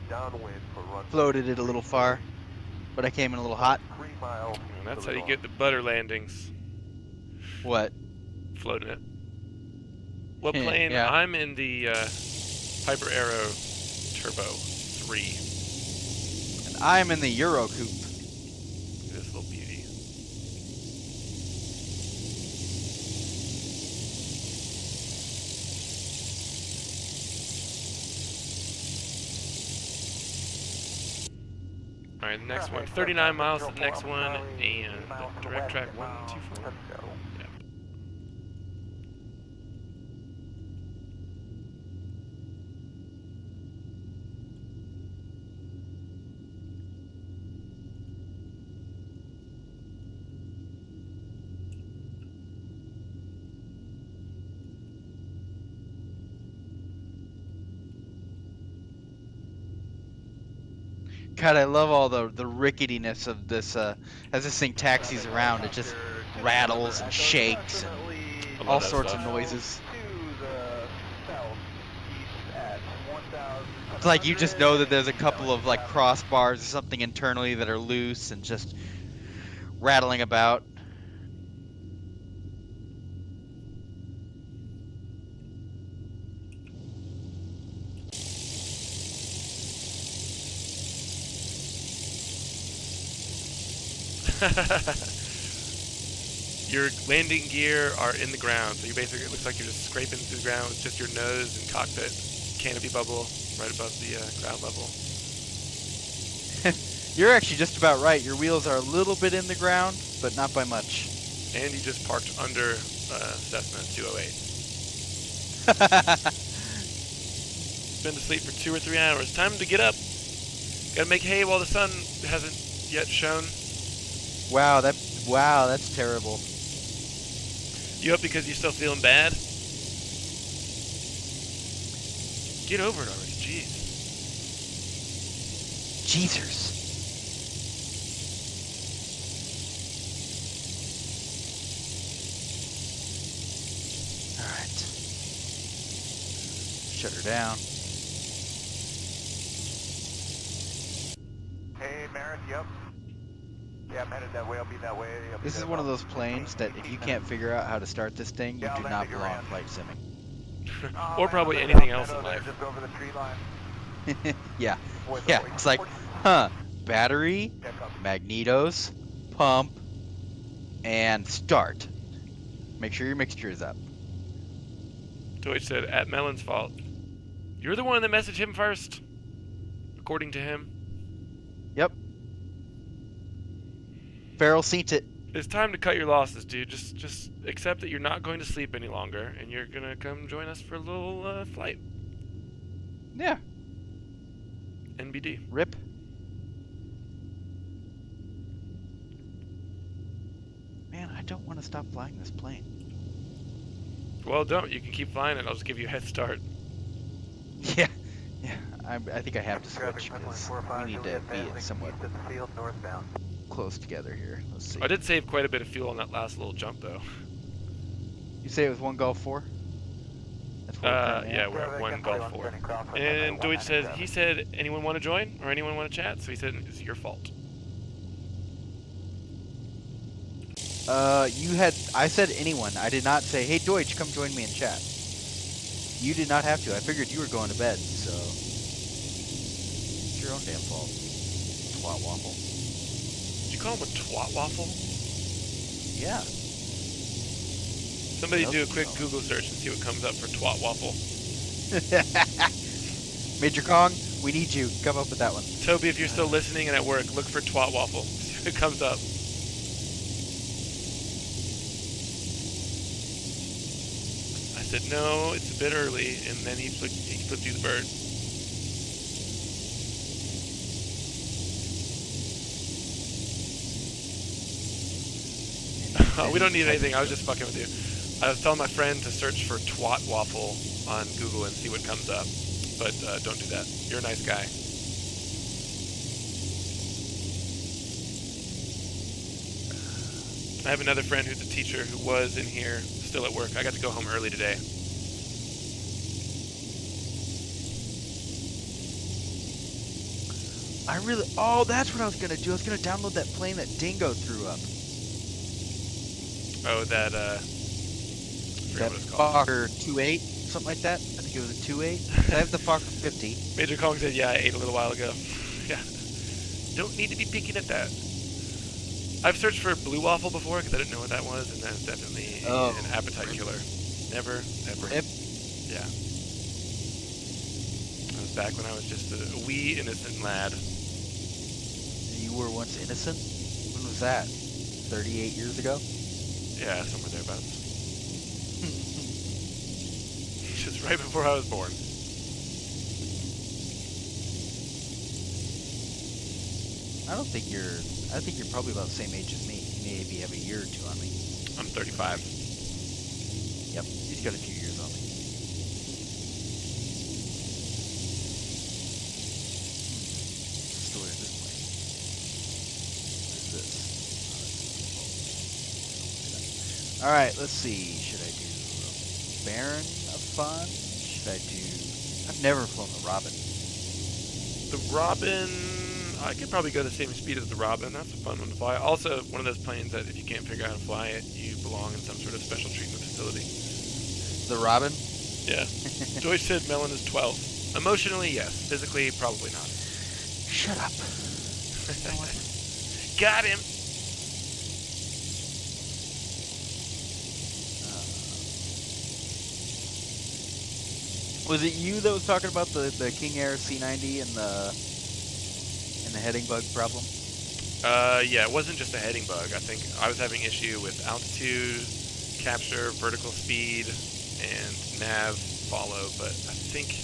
H: downwind for run.
G: Floated it a little far, but I came in a little hot.
H: 3 miles.
A: And that's how you get the butter landings.
G: What?
A: Floating it. What plane?
G: Yeah.
A: I'm in the Piper Arrow Turbo 3.
G: And I'm in the Euro Coupe.
A: This little beauty. Alright, the next one. 39 miles to the next one, and direct track 124. Yep.
G: God, I love all the ricketiness of this, as this thing taxis around, it just rattles and shakes and
A: I love
G: all
A: that
G: sorts of
A: stuff.
G: noises.
H: To the southeast at 1,000.
G: It's like you just know that there's a couple of like crossbars or something internally that are loose and just rattling about.
A: Your landing gear are in the ground, so you basically, it looks like you're just scraping through the ground with just your nose and cockpit canopy bubble right above the ground level.
G: You're actually just about right. Your wheels are a little bit in the ground, but not by much.
A: And you just parked under Cessna 208. been asleep for 2 or 3 hours. Time to get up. Gotta make hay while the sun hasn't yet shone.
G: Wow, that's terrible.
A: You up because you're still feeling bad? Get over it already, jeez.
G: Jesus. Alright. Shut her down.
H: Hey, Merritt, yep. Yeah, I'm headed that way. I'll be that way.
G: This is one of those planes that if you can't figure out how to start this thing, you
H: Yeah, I'll
G: do
H: land
G: not
H: at your
G: belong
H: end.
G: flight simming.
A: Or probably anything else in life.
H: Just over the tree line.
G: Yeah.
H: Wait,
G: Yeah,
H: wait,
G: it's like,
H: wait.
G: huh, battery,
H: Yeah, copy.
G: magnetos, pump, and start. Make sure your mixture is up.
A: Deutsch said, at Melon's fault. You're the one that messaged him first, according to him.
G: Yep. Farrell seen it.
A: It's time to cut your losses, dude. Just accept that you're not going to sleep any longer, and you're gonna come join us for a little flight.
G: Yeah.
A: NBD.
G: Rip. Man, I don't want to stop flying this plane.
A: Well, don't. You can keep flying it. I'll just give you a head start.
G: Yeah. Yeah. I think I have to
B: Traffic
G: switch
B: runway
G: because
B: 45,
G: we need to
B: Juliet
G: be
B: passing
G: somewhat
B: east of the field northbound.
G: close together here. Let's see.
A: I did save quite a bit of fuel on that last little jump, though.
G: You say it was 1 Golf 4? That's what we're currently
A: Yeah,
G: at?
A: we're at 1 Golf 4. And Deutsch says, he said, anyone want to join? Or anyone want to chat? So he said, it's your fault.
G: I said anyone. I did not say, hey Deutsch, come join me in chat. You did not have to. I figured you were going to bed, so it's your own damn fault. Twat waffle.
A: Did you call him a twat waffle?
G: Yeah.
A: Somebody
G: What
A: do a
G: else
A: quick
G: do you
A: Google search and see what comes up for twat waffle.
G: Major Kong, we need you. Come up with that one.
A: Toby, if you're still listening and at work, look for twat waffle. See what comes up. I said, no, it's a bit early, and then he flipped you the bird. We don't need anything. I was just fucking with you. I was telling my friend to search for twat waffle on Google and see what comes up. But don't do that. You're a nice guy. I have another friend who's a teacher who was in here, still at work. I got to go home early today.
G: Oh, that's what I was gonna do. I was gonna download that plane that Dingo threw up.
A: Oh, that, I forgot
G: That
A: what it's called.
G: Fokker 28, something like that. I think it was a 28. I have the Fokker 50.
A: Major Kong said, yeah, I ate a little while ago. Yeah. Don't need to be picking at that. I've searched for blue waffle before because I didn't know what that was, and that's definitely an appetite killer. Never, ever.
G: Rip.
A: Yeah. I was back when I was just a wee innocent lad.
G: You were once innocent? When was that? 38 years ago?
A: Yeah, somewhere thereabouts. Just right before I was born.
G: I think you're probably about the same age as me. You maybe have a year or two on me.
A: I'm 35.
G: Yep, he's got a few years on me. So where's this plane? Where's this? Oh, alright, let's see. Should I do Baron of Fun? Should I do... I've never flown the Robin.
A: The Robin, I could probably go the same speed as the Robin. That's a fun one to fly. Also, one of those planes that if you can't figure out how to fly it, you belong in some sort of special treatment facility.
G: The Robin?
A: Yeah. Joyce said Melon is 12. Emotionally, yes. Physically, probably not.
G: Shut up.
A: Got him!
G: Was it you that was talking about the King Air C90 and the heading bug problem?
A: Yeah, it wasn't just a heading bug. I think I was having issue with altitude, capture, vertical speed, and nav follow, but I think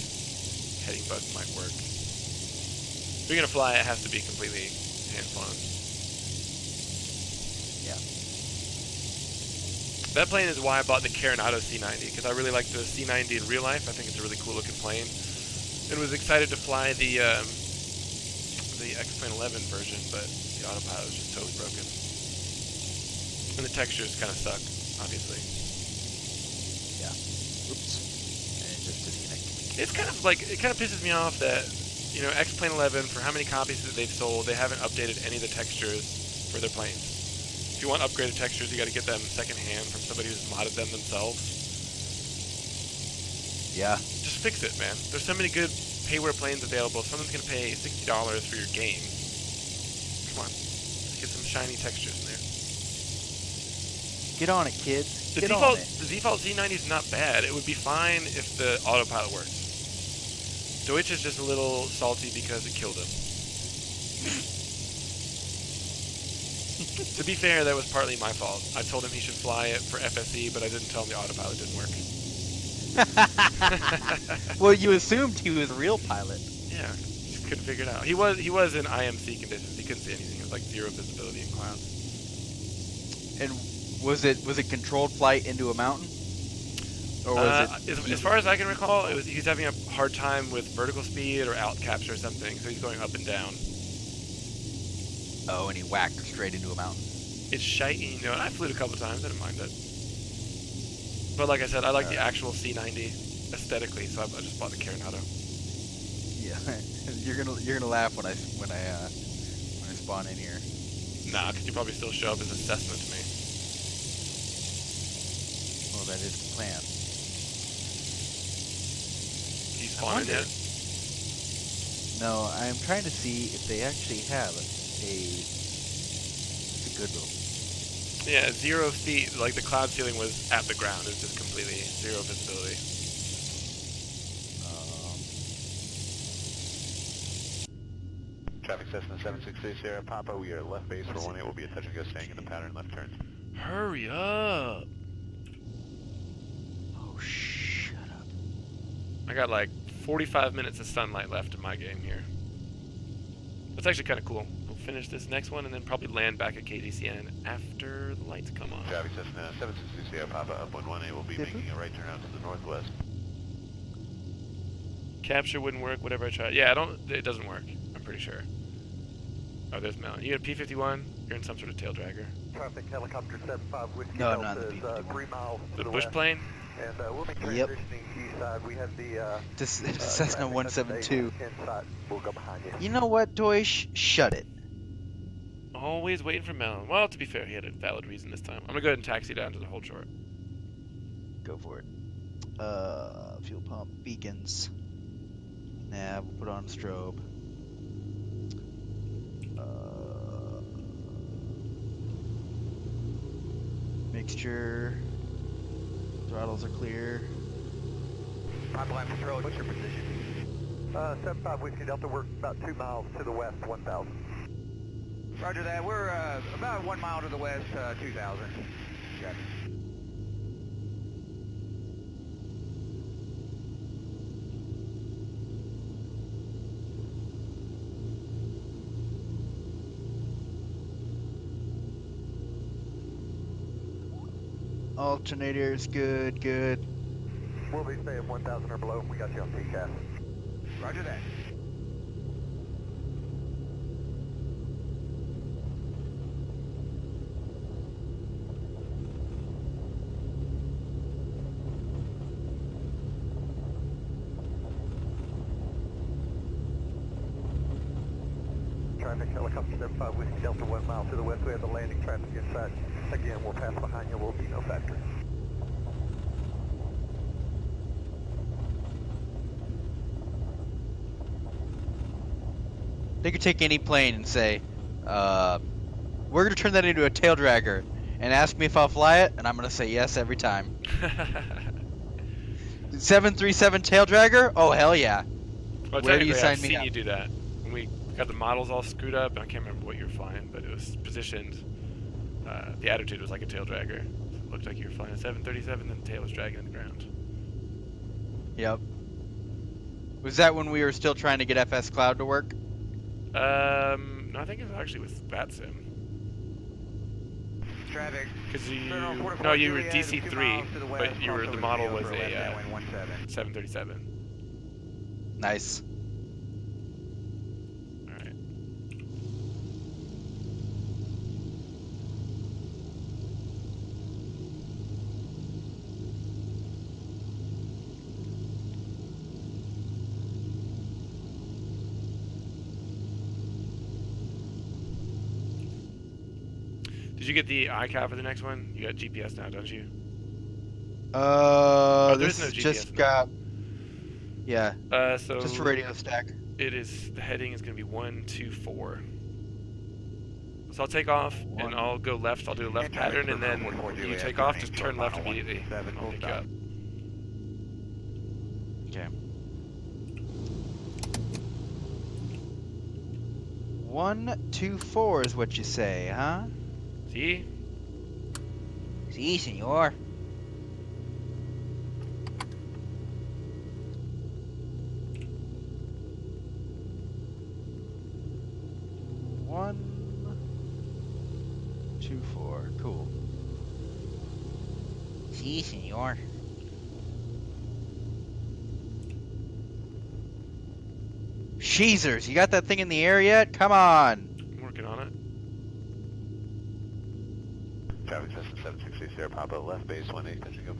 A: heading bug might work. If you're gonna fly, it has to be completely hand-flown.
G: Yeah.
A: That plane is why I bought the Coronado C90, because I really like the C90 in real life. I think it's a really cool looking plane, and was excited to fly the XP11 version, but the autopilot was just totally broken, and the textures kind of suck, obviously.
G: Yeah. Oops. And it just disconnected.
A: It's kind of like, it kind of pisses me off that, you know, XP11, for how many copies that they've sold, they haven't updated any of the textures for their planes. If you want upgraded textures, you got to get them secondhand from somebody who's modded them themselves.
G: Yeah.
A: Just fix it, man. There's so many good payware planes available. If someone's gonna pay $60 for your game, come on, let's get some shiny textures in there.
G: Get on it, kids.
A: The
G: Get
A: default,
G: on it.
A: the default Z90 is not bad. It would be fine if the autopilot works. Deutsch is just a little salty because it killed him. To be fair, that was partly my fault. I told him he should fly it for FSE, but I didn't tell him the autopilot didn't work.
G: Well, you assumed he was a real pilot.
A: Yeah, just couldn't figure it out. He was in IMC conditions. He couldn't see anything. It was like 0 visibility in clouds.
G: And was it controlled flight into a mountain? Or was
A: As far as I can recall, he's having a hard time with vertical speed or alt capture or something, so he's going up and down.
G: Oh, and he whacked straight into a mountain.
A: It's shiny, you know, and I flew it a couple times. I didn't mind it. But like I said, I like the actual C90 aesthetically, so I just bought the Coronado.
G: Yeah, you're gonna laugh when I spawn in here.
A: Nah, because you probably still show up as a Cessna to me.
G: Well, that is the plan.
A: Do you spawn in yet?
G: No, I'm trying to see if they actually have a good little.
A: Yeah, 0 feet. Like the cloud ceiling was at the ground. It was just completely 0 visibility.
C: Traffic Cessna 763 Sierra Papa, we are left base for 18. We'll be a touch and go staying in the pattern left turns.
A: Hurry up!
G: Oh, shut up.
A: I got like 45 minutes of sunlight left in my game here. That's actually kind of cool. We'll finish this next one and then probably land back at KDCN after the lights come on.
C: Traffic Cessna 763 Sierra Papa, up 11A, will be making a right turn out to the northwest.
A: Capture wouldn't work, whatever I tried. Yeah, it doesn't work, I'm pretty sure. Oh, there's Melon. You got a P51? You're in some sort of tail dragger.
B: Traffic helicopter 75 Whiskey
G: No,
B: Delta
G: not the
B: is
G: P51.
B: 3 miles to
A: The
B: the
A: bush
B: west.
A: plane?
B: And we'll be transitioning
G: Yep.
B: east side. We have the
G: Cessna 172.
B: inside. We'll go behind you.
G: You know what, Deutsch? Shut it.
A: Always waiting for Melon. Well, to be fair, he had a valid reason this time. I'm gonna go ahead and taxi down to the hold short.
G: Go for it. Fuel pump, beacons. Nav, we'll put on strobe. Mixture. Throttles are clear.
B: Pipeline Patrol, what's your position? 75 Whiskey Delta, we're about 2 miles to the west, 1,000.
D: Roger that. We're about 1 mile to the west, 2,000. Got it.
G: Alternators, good, good.
B: We'll be staying 1,000 or below. We got you on TCAS.
D: Roger that.
B: Traffic helicopter 75 Whiskey Delta, 1 mile to the west. We have the landing traffic inside. Again, we'll pass behind you. We'll be no factor.
G: They could take any plane and say, we're gonna turn that into a tail dragger, and ask me if I'll fly it, and I'm gonna say yes every time. 737 tail dragger? Oh hell yeah!
A: Well,
G: Where do you
A: technically,
G: sign
A: I've
G: me
A: seen
G: up?
A: you do that. When we got the models all screwed up, I can't remember what you were flying, but it was positioned. The attitude was like a tail dragger. It looked like you were flying a 737, and the tail was dragging on the ground.
G: Yep. Was that when we were still trying to get FS Cloud to work?
A: No, I think it was actually with VATSIM.
H: Traffic.
A: Because you,
H: Turn on 44
A: no, you were
H: Juliet, 2
A: DC3,
H: miles to the west,
A: but you were,
H: cross
A: the
H: over
A: model
H: field
A: was
H: for
A: a
H: left downwind 17.
A: 737.
G: Nice.
A: All right. Did you get the iCal for the next one? You got GPS now, don't you? There's
G: This
A: no
G: is
A: GPS
G: just
A: now.
G: got. Yeah,
A: So
G: just a radio stack.
A: it is, the heading is going to be 124. So I'll take off and I'll go left. I'll do a left pattern, and then you take off, just turn left immediately. I'll pick you up.
G: Okay. 124 is what you say, huh?
A: See?
G: Si, senor. One, 2, 4. Cool. Si, senor. Sheezers, you got that thing in the air yet? Come on.
A: I'm working on it.
C: Traffic system 760 Sierra Papa, left base 18, catching up.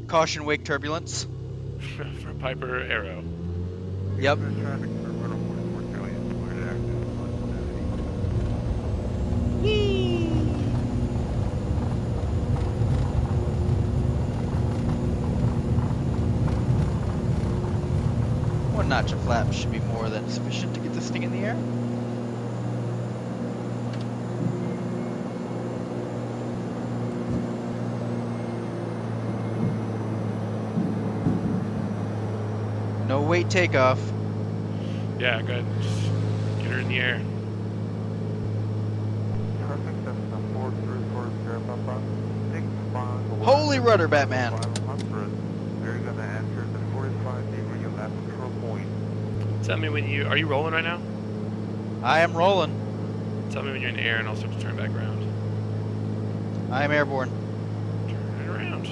G: Caution wake turbulence.
A: For Piper Arrow.
G: Yep.
D: There's traffic for runner 44 Juliet. We're at active 170.
G: Whee! One notch of flaps should be more than sufficient to get this thing in the air. No weight takeoff.
A: Yeah, good. Just get her in the air.
D: Traffic system 434 Sierra Papa. Take spawn.
G: Holy rudder, Batman.
D: 500. They're gonna enter the 45-degree left control point.
A: Tell me when you, are you rolling right now?
G: I am rolling.
A: Tell me when you're in the air and I'll start to turn back around.
G: I am airborne.
A: Turn it around.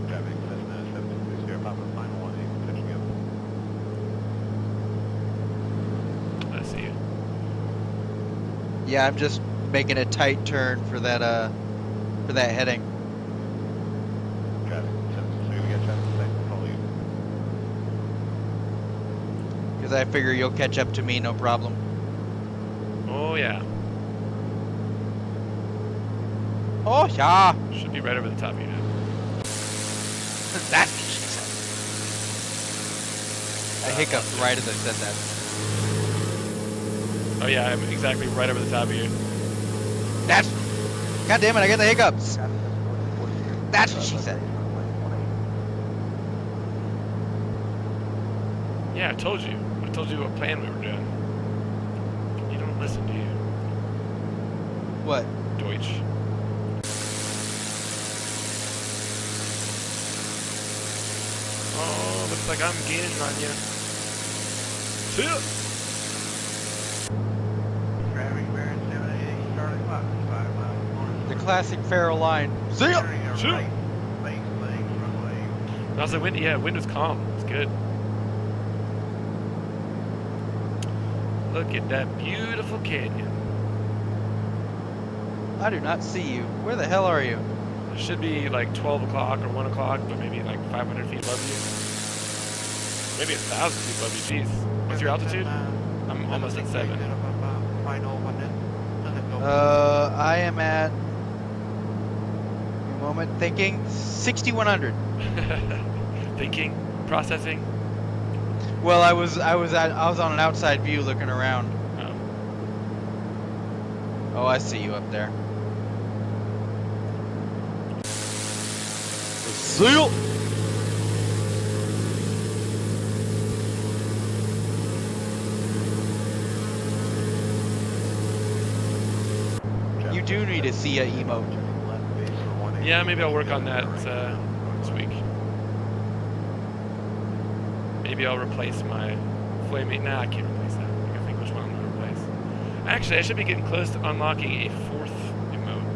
C: Traffic Cessna 760 Sierra Papa, final 18, catching up.
A: I see you.
G: Yeah, I'm just making a tight turn for that heading.
C: Traffic 760, we got traffic second, follow you.
G: Because I figure you'll catch up to me, no problem.
A: Oh yeah.
G: Oh yeah.
A: Should be right over the top of you now.
G: That's what she said. I hiccuped right as I said that.
A: Oh yeah, I'm exactly right over the top of you.
G: That's. God damn it! I get the hiccups. That's what she said.
A: Yeah, I told you. I told you what plan we were doing. You don't listen, do you?
G: What?
A: Deutsch. Oh, looks like I'm gaining on you. See ya.
D: Traffic bearing 788 Charlie Fox, 5 miles north.
G: The classic Farrell line. See ya.
D: Entering a
A: Shoot.
D: right base legs runway.
A: I was like, wind, yeah, wind was calm. It's good. Look at that beautiful canyon.
G: I do not see you. Where the hell are you?
A: It should be like 12 o'clock or 1 o'clock, but maybe like 500 feet above you. Maybe 1,000 feet above you. Jeez. What's your altitude? I'm almost at 7.
D: Final 100.
G: I am at. A moment thinking. 6,100.
A: Thinking, processing.
G: Well, I was on an outside view looking around.
A: Oh.
G: Oh, I see you up there. Seal. You do need a SIA emote.
A: Yeah, maybe I'll work on that this week. Maybe I'll replace my flaming. Nah, I can't replace that. I gotta think which one I'm gonna replace. Actually, I should be getting close to unlocking a 4th emote.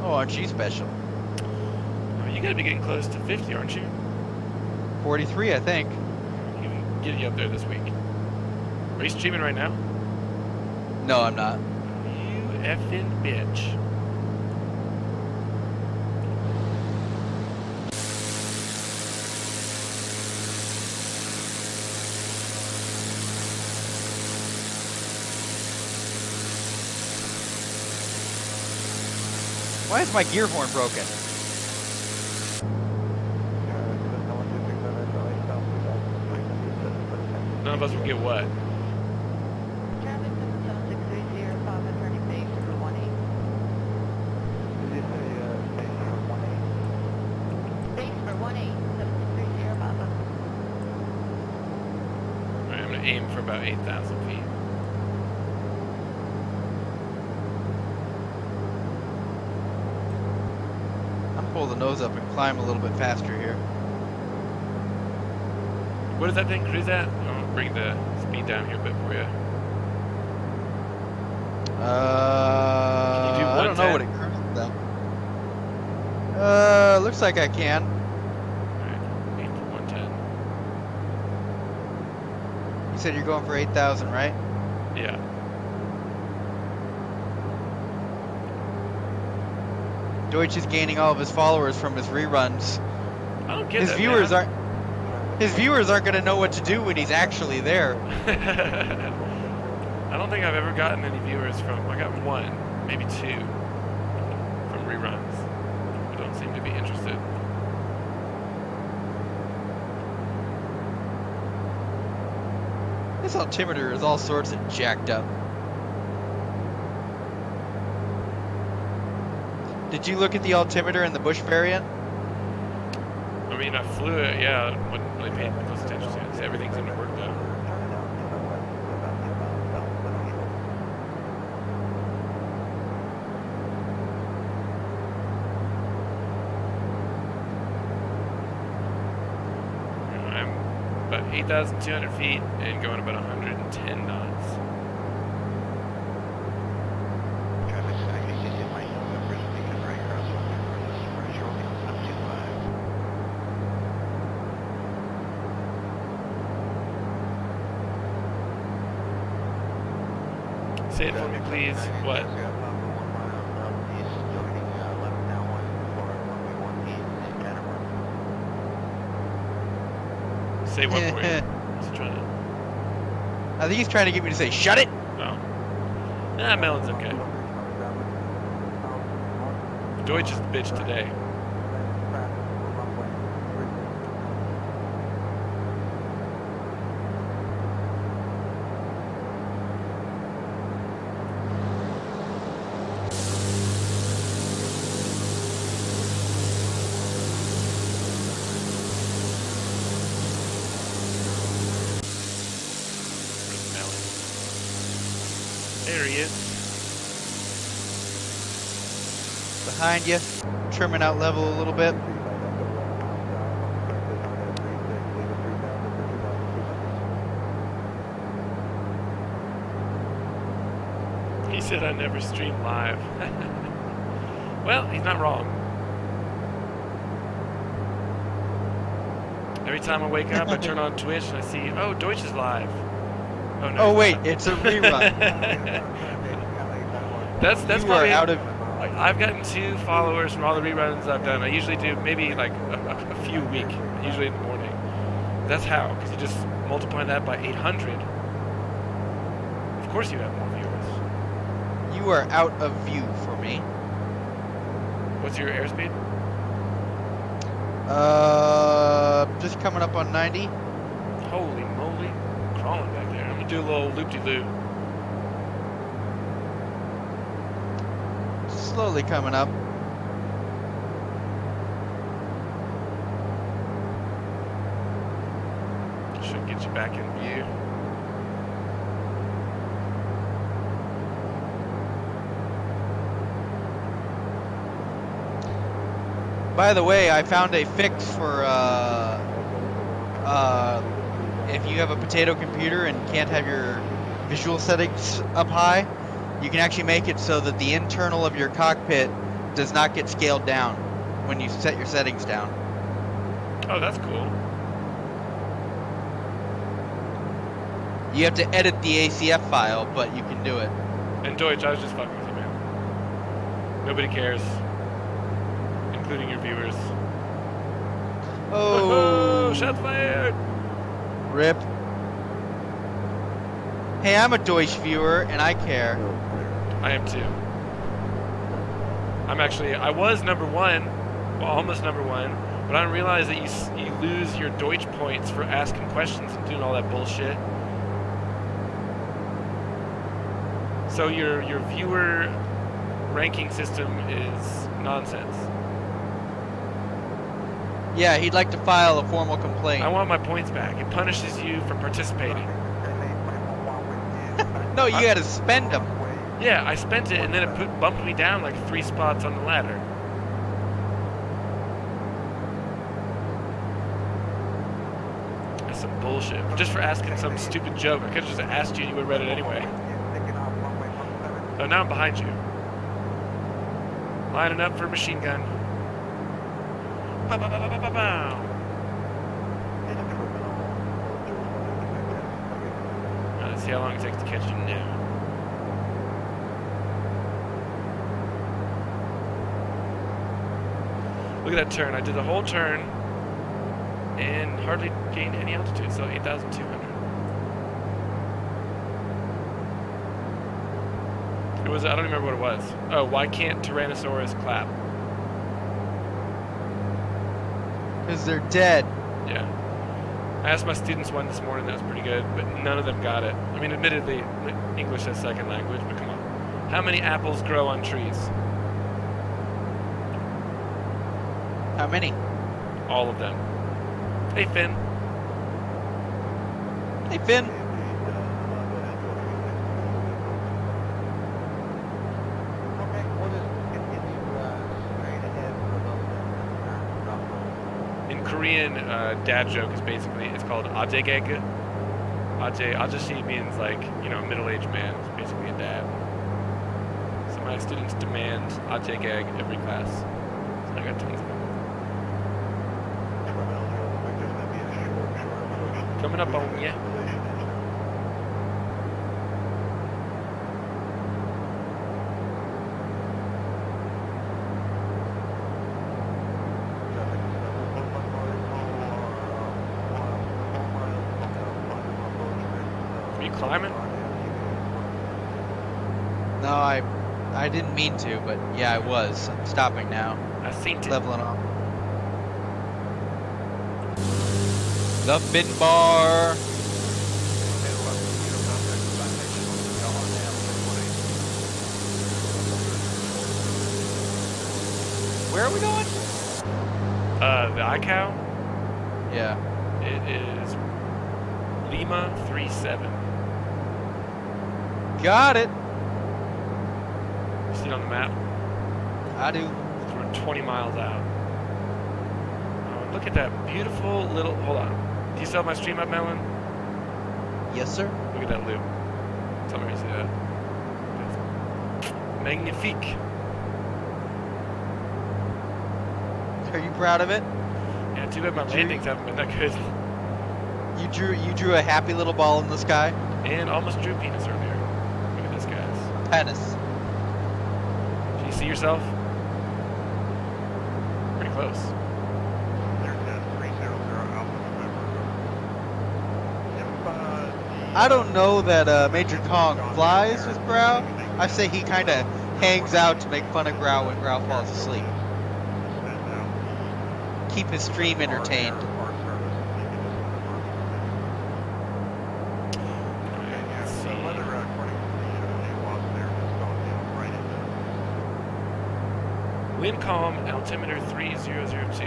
G: Oh, aren't you special?
A: Oh, you gotta be getting close to 50, aren't you?
G: 43, I think.
A: I can get you up there this week. Are you streaming right now?
G: No, I'm not.
A: You effing bitch.
G: Why is my gear horn broken?
A: None of us will get what?
E: Traffic 7630, Papa turning base for 18. Base for 18, 7630, Papa.
A: Alright, I'm gonna aim for about 8,000 feet.
G: I'm pull the nose up and climb a little bit faster here.
A: What does that thing cruise at? I'll bring the speed down here a bit for you. Can you do
G: I don't know what it
A: 110?
G: cruises at. Looks like I can.
A: Alright, aim for 110.
G: You said you're going for 8,000, right?
A: Yeah.
G: Deutsch is gaining all of his followers from his reruns.
A: I don't get
G: His
A: that,
G: viewers
A: man.
G: aren't gonna know what to do when he's actually there.
A: I don't think I've ever gotten any viewers from. I got one, maybe two, from reruns. Who don't seem to be interested.
G: This altimeter is all sorts of jacked up. Did you look at the altimeter in the Bush variant?
A: I mean, I flew it. Yeah, I wasn't really paying close attention to it. 'Cause everything seemed to work though. I'm about 8,200 feet and going about 110 knots. Say it for me, please. What? Say what for you? Just trying to.
G: I think he's trying to get me to say, shut it!
A: Oh. Nah, Melon's okay. Deutsch is the bitch today. Melon. There he is.
G: Behind you, trimming out level a little bit.
A: He said I never stream live. Well, he's not wrong. Every time I wake up, I turn on Twitch and I see, oh, Deutsch is live. Oh no.
G: Oh
A: he's
G: wait,
A: not.
G: it's a rerun.
A: That's
G: You are
A: probably
G: out of.
A: I've gotten 2 followers from all the reruns I've done. I usually do maybe like a few a week, usually in the morning. That's how, because you just multiply that by 800. Of course you have more viewers.
G: You are out of view for me.
A: What's your airspeed?
G: just coming up on 90.
A: Holy moly. Crawling back there. I'm gonna do a little loop-de-loop.
G: Slowly coming up.
A: Should get you back in view.
G: By the way, I found a fix for if you have a potato computer and can't have your visual settings up high, you can actually make it so that the internal of your cockpit does not get scaled down when you set your settings down.
A: Oh, that's cool.
G: You have to edit the ACF file, but you can do it.
A: And Deutsch, I was just fucking with you, man. Nobody cares. Including your viewers.
G: Oh,
A: Shots fired!
G: rip. Hey, I'm a Deutsch viewer, and I care.
A: I am too. I was number one, well, almost number one, but I didn't realize that you lose your Deutsch points for asking questions and doing all that bullshit. So your viewer ranking system is nonsense.
G: Yeah, he'd like to file a formal complaint.
A: I want my points back. It punishes you for participating.
G: No, you had to spend them.
A: Yeah, I spent it and then it bumped me down like 3 spots on the ladder. That's some bullshit. Just for asking some stupid joke. I could have just asked you and you would have read it anyway. Oh, now I'm behind you. Lining up for a machine gun. Pow, pow, pow, pow, pow, pow. Let's see how long it takes to catch you now. Look at that turn. I did the whole turn and hardly gained any altitude, so 8,200. It was, I don't remember what it was. Oh, why can't Tyrannosaurus clap?
G: Because they're dead.
A: Yeah. I asked my students one this morning, that was pretty good, but none of them got it. I mean, admittedly, English is second language, but come on. How many apples grow on trees?
G: How many?
A: All of them. Hey, Finn.
G: Hey, Finn.
D: Okay, we'll just continue straight ahead for those
A: In Korean, dad joke is basically, it's called ajegeg. Ajashi means like, you know, a middle-aged man. It's basically a dad. So my students demand ajegeg every class. So I got tons of them. Coming up on ya. Are you climbing?
G: No, I didn't mean to, but yeah, I was. I'm stopping now.
A: I seen it.
G: Leveling off. The bin bar. Where are we going?
A: The iCow?
G: Yeah.
A: It is Lima 37.
G: Got it.
A: See it on the map?
G: I do.
A: So we're 20 miles out. Oh, look at that beautiful little. Hold on. Do you still have my stream up, Melon?
G: Yes, sir.
A: Look at that loop. Tell me when you see that. That's magnifique.
G: Are you proud of it?
A: Yeah, too bad my landings haven't been that good.
G: You drew a happy little ball in the sky.
A: And almost drew penis earlier. Look at this, guys.
G: Penis.
A: Can you see yourself? Pretty close.
G: I don't know that Major Kong flies with Grau. I say he kind of hangs out to make fun of Grau when Grau falls asleep. Keep his stream entertained.
A: Wind calm, altimeter 3002.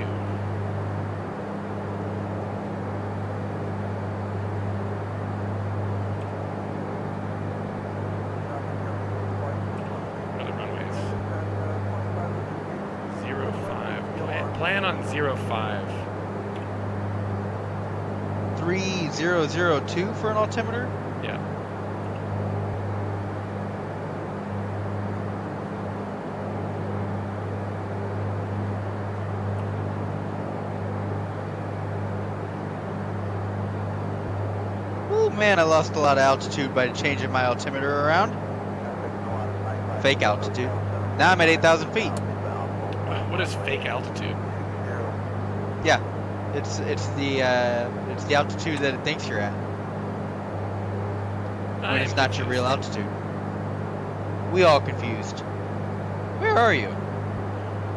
A: What are the runways? 05. Plan on 05.
G: 3002 for an altimeter?
A: Yeah.
G: Oh man, I lost a lot of altitude by changing my altimeter around. Fake altitude. Now I'm at 8,000 feet.
A: What is fake altitude?
G: Yeah, it's the altitude that it thinks you're at. When it's not your real altitude. We all confused. Where are you?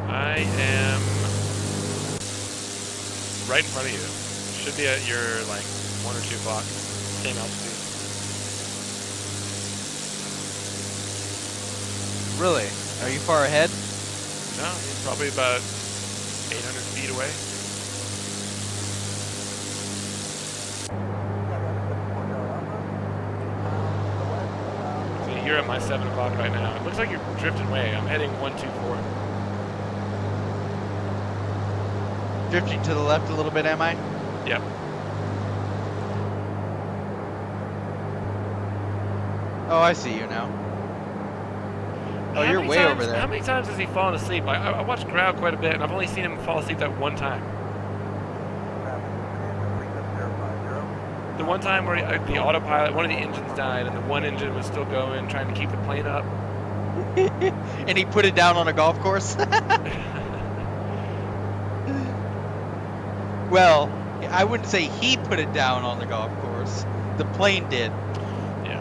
A: I am right in front of you. Should be at your like 1 or 2 o'clock. Same altitude.
G: Really? Are you far ahead?
A: No, he's probably about 800 feet away. See, you're at my 7 o'clock right now. It looks like you're drifting away. I'm heading 124.
G: Drifting to the left a little bit, am I?
A: Yep.
G: Oh, I see you now. Oh,
A: How
G: you're
A: many
G: way
A: times-
G: over there.
A: How many times has he fallen asleep? I watched Growl quite a bit, and I've only seen him fall asleep that one time. The one time where the autopilot, one of the engines died, and the one engine was still going, trying to keep the plane up.
G: And he put it down on a golf course? Well, I wouldn't say he put it down on the golf course. The plane did.
A: Yeah.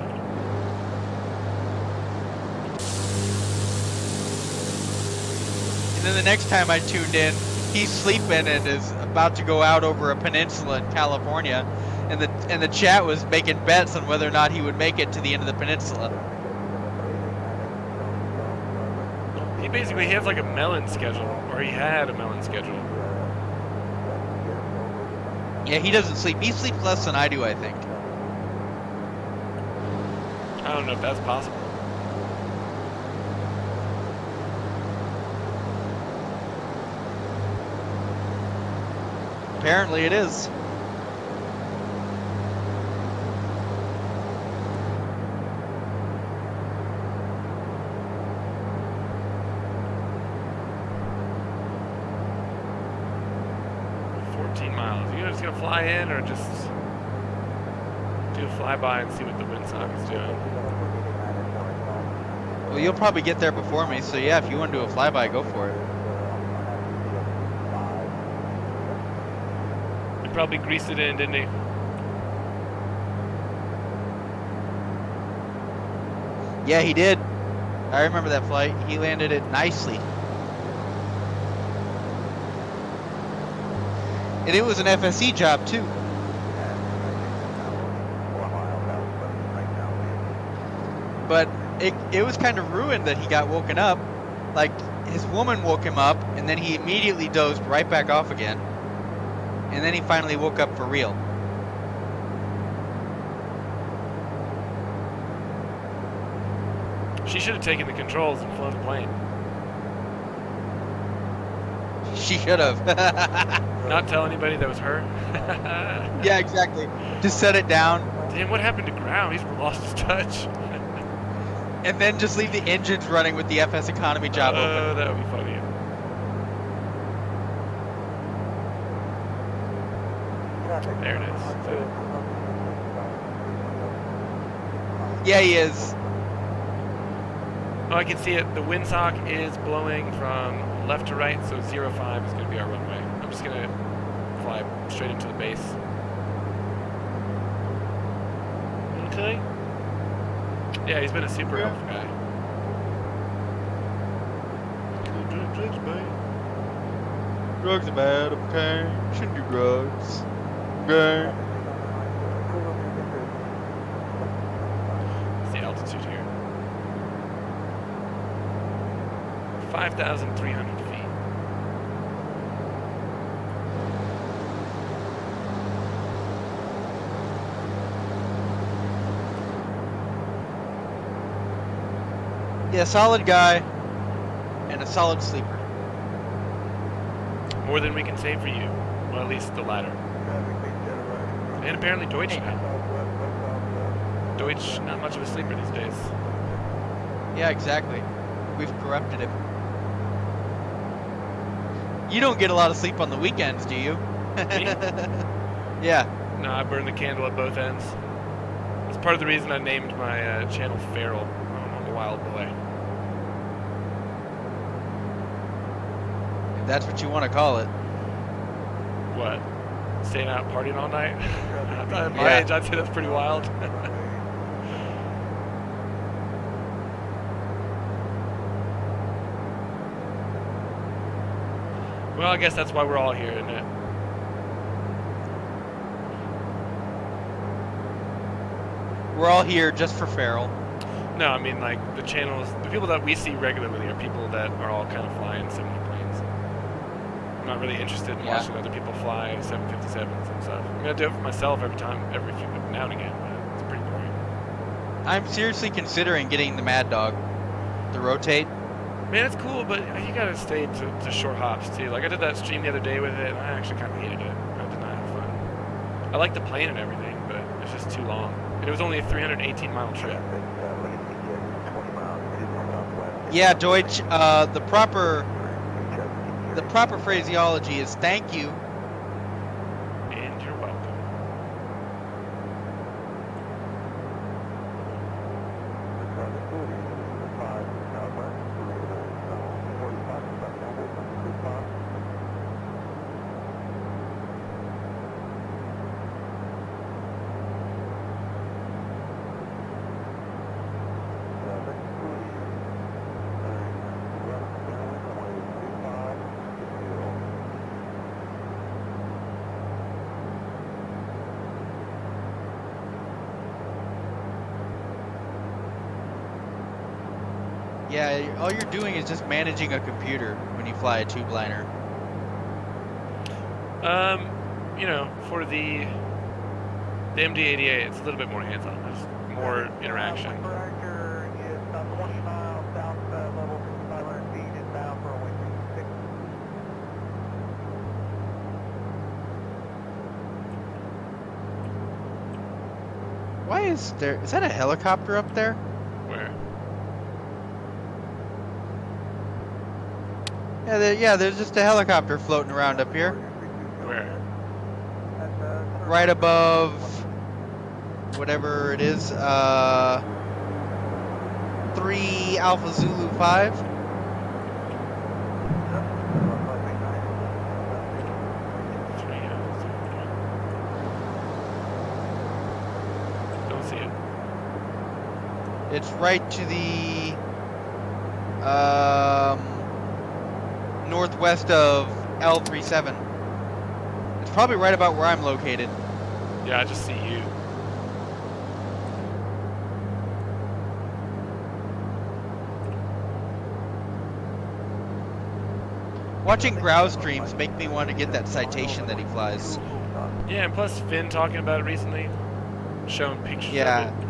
G: And then the next time I tuned in, he's sleeping and is about to go out over a peninsula in California, and the chat was making bets on whether or not he would make it to the end of the peninsula.
A: He has like a melon schedule, or he had a melon schedule.
G: Yeah, he doesn't sleep. He sleeps less than I do, I think.
A: I don't know if that's possible.
G: Apparently it is.
A: You just gonna fly in, or just do a flyby and see what the windsock is doing?
G: Well, you'll probably get there before me, so yeah, if you want to do a flyby, go for it.
A: He probably greased it in, didn't he?
G: Yeah, he did. I remember that flight. He landed it nicely. And it was an FSE job too. But it was kind of ruined that he got woken up. Like, his woman woke him up, and then he immediately dozed right back off again. And then he finally woke up for real.
A: She should have taken the controls and flown the plane.
G: She should have.
A: Not tell anybody that was her.
G: Yeah, exactly. Just set it down.
A: Damn, what happened to Ground? He's lost his touch.
G: And then just leave the engines running with the FS economy job open.
A: That would be funny. There it is.
G: Yeah, he is.
A: Oh, I can see it. The windsock is blowing from left to right, so 05 is going to be our runway. I'm just going to fly straight into the base. Okay. Yeah, he's been a super helpful guy. Drugs bad.
G: Drugs are bad, okay? Shouldn't do drugs. Okay.
A: What's the altitude here? 5,300 feet.
G: Yeah, solid guy and a solid sleeper.
A: More than we can say for you. Well, at least the latter. And apparently Deutsch now. Deutsch, not much of a sleeper these days.
G: Yeah, exactly. We've corrupted him. You don't get a lot of sleep on the weekends, do you?
A: Me?
G: Yeah.
A: No, I burn the candle at both ends. That's part of the reason I named my channel Feral. I'm a wild boy.
G: If that's what you want to call it.
A: What? Staying out partying all night? I thought at my
G: Yeah.
A: age I'd say that's pretty wild. Well, I guess that's why we're all here, isn't it?
G: We're all here just for Feral.
A: No, I mean like the channels, the people that we see regularly are people that are all kind of flying similar planes. I'm not really interested in
G: Yeah.
A: watching other people fly 757s and stuff. I mean, I do it for myself every few now and again, but it's pretty boring.
G: I'm seriously considering getting the Mad Dog. The rotate.
A: Man, it's cool, but you gotta stay to short hops too. Like I did that stream the other day with it, and I actually kind of hated it. I did not have fun. I like the plane and everything, but it's just too long. And it was only a 318-mile trip.
G: Yeah, Deutsch. The proper phraseology is thank you.
A: And you're welcome.
G: Yeah, all you're doing is just managing a computer when you fly a tube liner.
A: You know, for the MD-88, it's a little bit more hands-on. There's more interaction.
D: Temperature is about 20 miles south, level 500 feet, inbound for a wind speed 6.
G: Why is that a helicopter up there?
A: Where?
G: Yeah, there's just a helicopter floating around up here.
A: Where?
G: Right above whatever it is, 3 Alpha Zulu 5.
A: Don't see it.
G: It's right to the northwest of L37. It's probably right about where I'm located.
A: Yeah, I just see you.
G: Watching Growl streams make me want to get that citation that he flies.
A: Yeah, and plus Finn talking about it recently, showing pictures
G: Yeah,
A: of it.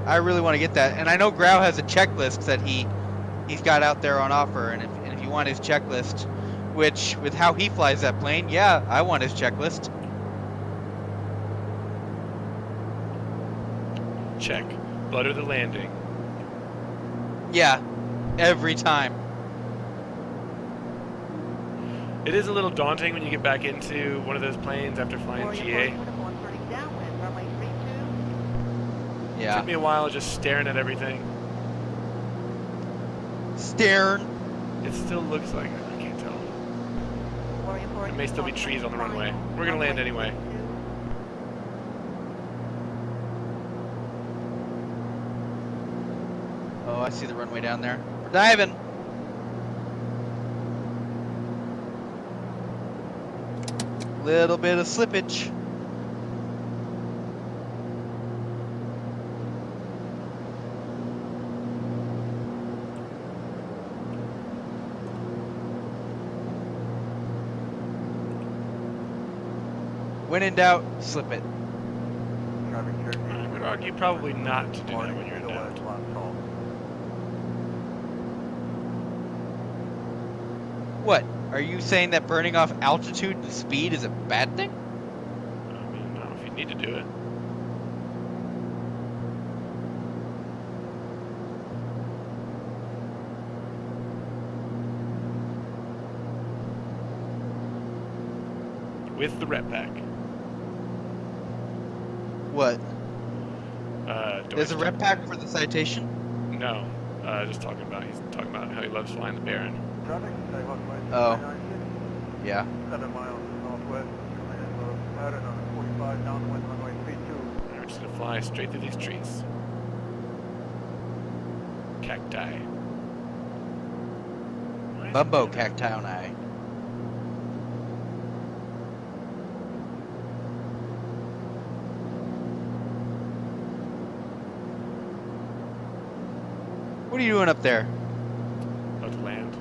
G: I really want to get that. And I know Growl has a checklist that he's got out there on offer. And if you want his checklist, which with how he flies that plane, yeah, I want his checklist.
A: Check. Butter the landing.
G: Yeah, every time.
A: It is a little daunting when you get back into one of those planes after flying GA.
G: Yeah.
A: Took me a while just staring at everything.
G: Staring.
A: It still looks like it. I can't tell. There may still be trees on the runway. We're gonna land anyway.
G: Oh, I see the runway down there. We're diving. Little bit of slippage. When in doubt, slip it.
A: I would argue probably not to do that when you're in doubt.
G: What? Are you saying that burning off altitude and speed is a bad thing?
A: I mean, I don't know if you need to do it. With the rep pack.
G: What? There's a
A: Deutsch-
G: rep pack for the citation?
A: No. Just talking about, he's talking about how he loves flying the Baron.
D: Traffic, stay west,
G: Oh.
D: 996,
G: Yeah.
D: 7 miles northwest, pattern on 45 downwind runway 32.
A: Alright, we're just gonna fly straight through these trees. Cacti. Why is
G: Bumbo
A: it doing that?
G: cacti. What are you doing up there?
A: About to land.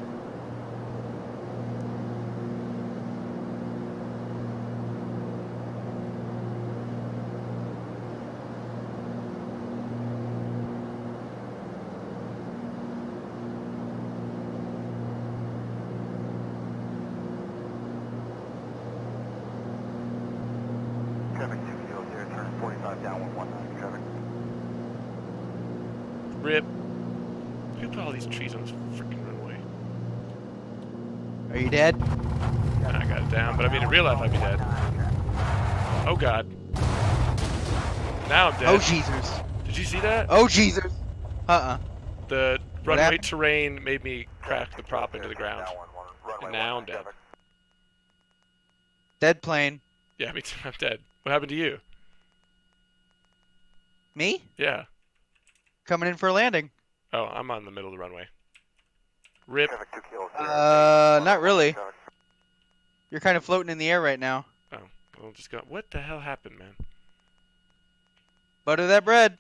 B: Traffic 2 turn 45 downwind 19 traffic.
A: Rip. Who put all these trees on this freaking runway?
G: Are you dead?
A: I got it down, but I mean in real life I'd be dead. Oh god. Now I'm dead.
G: Oh Jesus.
A: Did you see that?
G: Oh Jesus.
A: The
G: What
A: runway
G: happened?
A: terrain made me crack the prop into the ground. And now I'm dead.
G: Dead plane.
A: Yeah, me too. I'm dead. What happened to you?
G: Me?
A: Yeah.
G: Coming in for a landing.
A: Oh, I'm on the middle of the runway. Rip.
B: Traffic 2 kilos.
G: Not really. You're kind of floating in the air right now.
A: Oh, we'll just go. What the hell happened, man?
G: Butter that bread.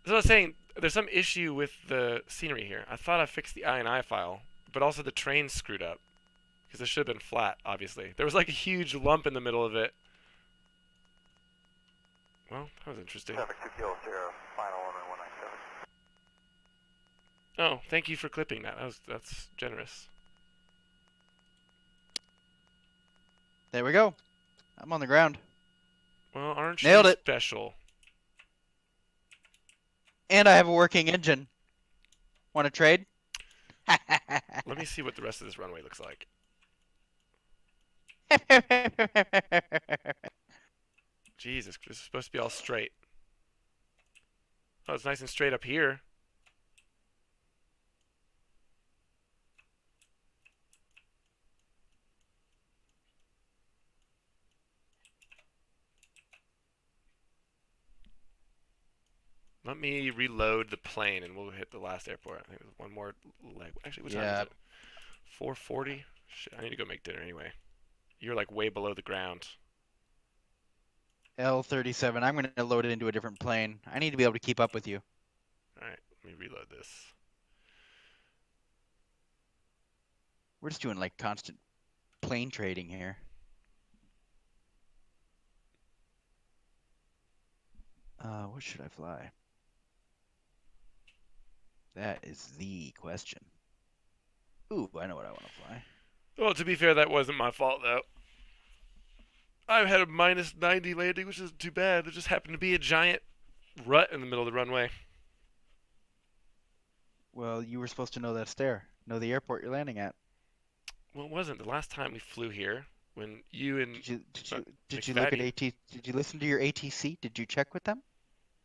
A: That's what I was saying. There's some issue with the scenery here. I thought I fixed the INI file, but also the train screwed up. Because it should have been flat, obviously. There was like a huge lump in the middle of it. Well, that was interesting.
B: Traffic 2 kilos, final runway 197.
A: Oh, thank you for clipping that. That's generous.
G: There we go. I'm on the ground.
A: Well, aren't
G: Nailed
A: you
G: it.
A: special?
G: And I have a working engine. Want to trade?
A: Let me see what the rest of this runway looks like. Jesus, this is supposed to be all straight. Oh, it's nice and straight up here. Let me reload the plane and we'll hit the last airport. I think there's one more leg. Actually, what time
G: Yeah.
A: is it? 4:40? Shit, I need to go make dinner anyway. You're like way below the ground.
G: L37. I'm going to load it into a different plane. I need to be able to keep up with you.
A: Alright, let me reload this.
G: We're just doing like constant plane trading here. What should I fly? That is the question. Ooh, I know what I want to fly.
A: Well, to be fair, that wasn't my fault, though. I had a minus 90 landing, which isn't too bad. There just happened to be a giant rut in the middle of the runway.
G: Well, you were supposed to know that stair. Know the airport you're landing at.
A: Well, it wasn't. The last time we flew here, when you and...
G: Did you look at
A: McFadden-
G: AT? Did you listen to your ATC? Did you check with them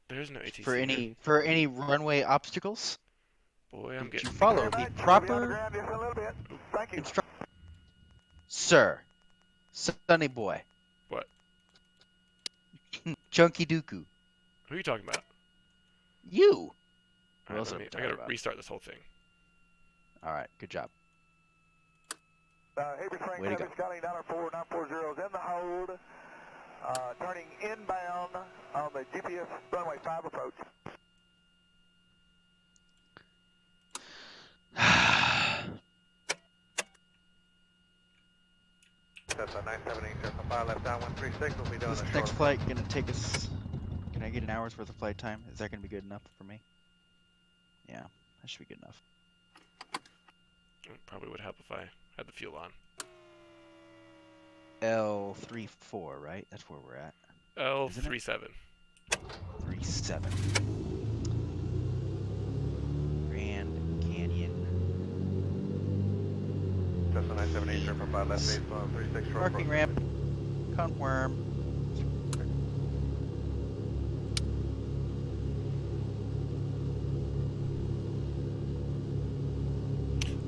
A: There's no ATC
G: for
A: here.
G: any runway obstacles?
A: Boy, I'm
G: Did you
A: getting...
G: follow the proper instructions? Sir, Sonny boy,
A: What?
G: Chunky Dooku,
A: Who are you talking about?
G: you.
A: All
G: else
A: right,
G: am I
A: I
G: talking
A: gotta
G: about?
A: restart this whole thing.
G: All right, good job.
D: Heavy train
G: Way to
D: traffic, Scotty 904 940 is in the hold. Turning inbound on the GPS runway 5 approach. That's a 978, that's a 5 left down 136. We'll be doing
G: This
D: a
G: next
D: short.
G: flight gonna take us. Can I get an hour's worth of flight time? Is that gonna be good enough for me? Yeah, that should be good enough.
A: It probably would help if I Had the fuel on.
G: L34, right? That's where we're at.
A: L37.
G: 37. Grand Canyon.
D: Cessna 978, turn for 5 left base, 36 short.
G: Parking ramp. Confirm.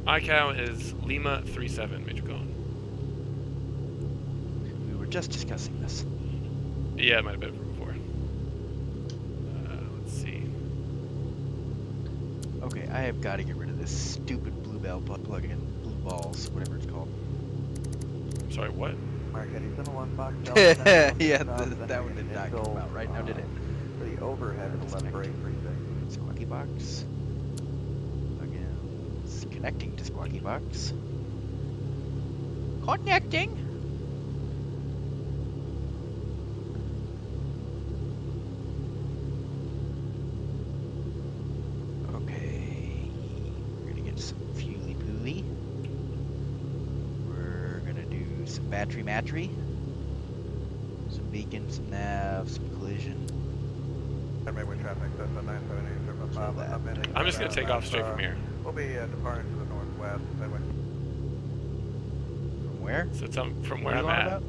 A: ICAO is Lima 37, Major Colin.
G: We were just discussing this.
A: Yeah, it might have been from before. Let's see.
G: Okay, I have got to get rid of this stupid Bluebell plug-in. Blue balls, whatever it's called.
A: I'm sorry, what?
B: Mark Eddie 701 Fox
G: Yeah, that one did not come out right now, did it?
B: For the overhead of the left brake precinct.
G: Squawky box. Again, it's connecting to Squawky box. Connecting. Okay, we're gonna get some fuely pooly. We're gonna do some battery matry. Some beacon, some nav, some collision.
D: Midway traffic, Cessna 978, turn for 5 left.
A: I'm just going to take off straight from here.
D: We'll be departing to the northwest. Midway.
G: From where?
A: So it's from
G: What
A: where
G: are you
A: I'm
G: on
A: at.
G: about?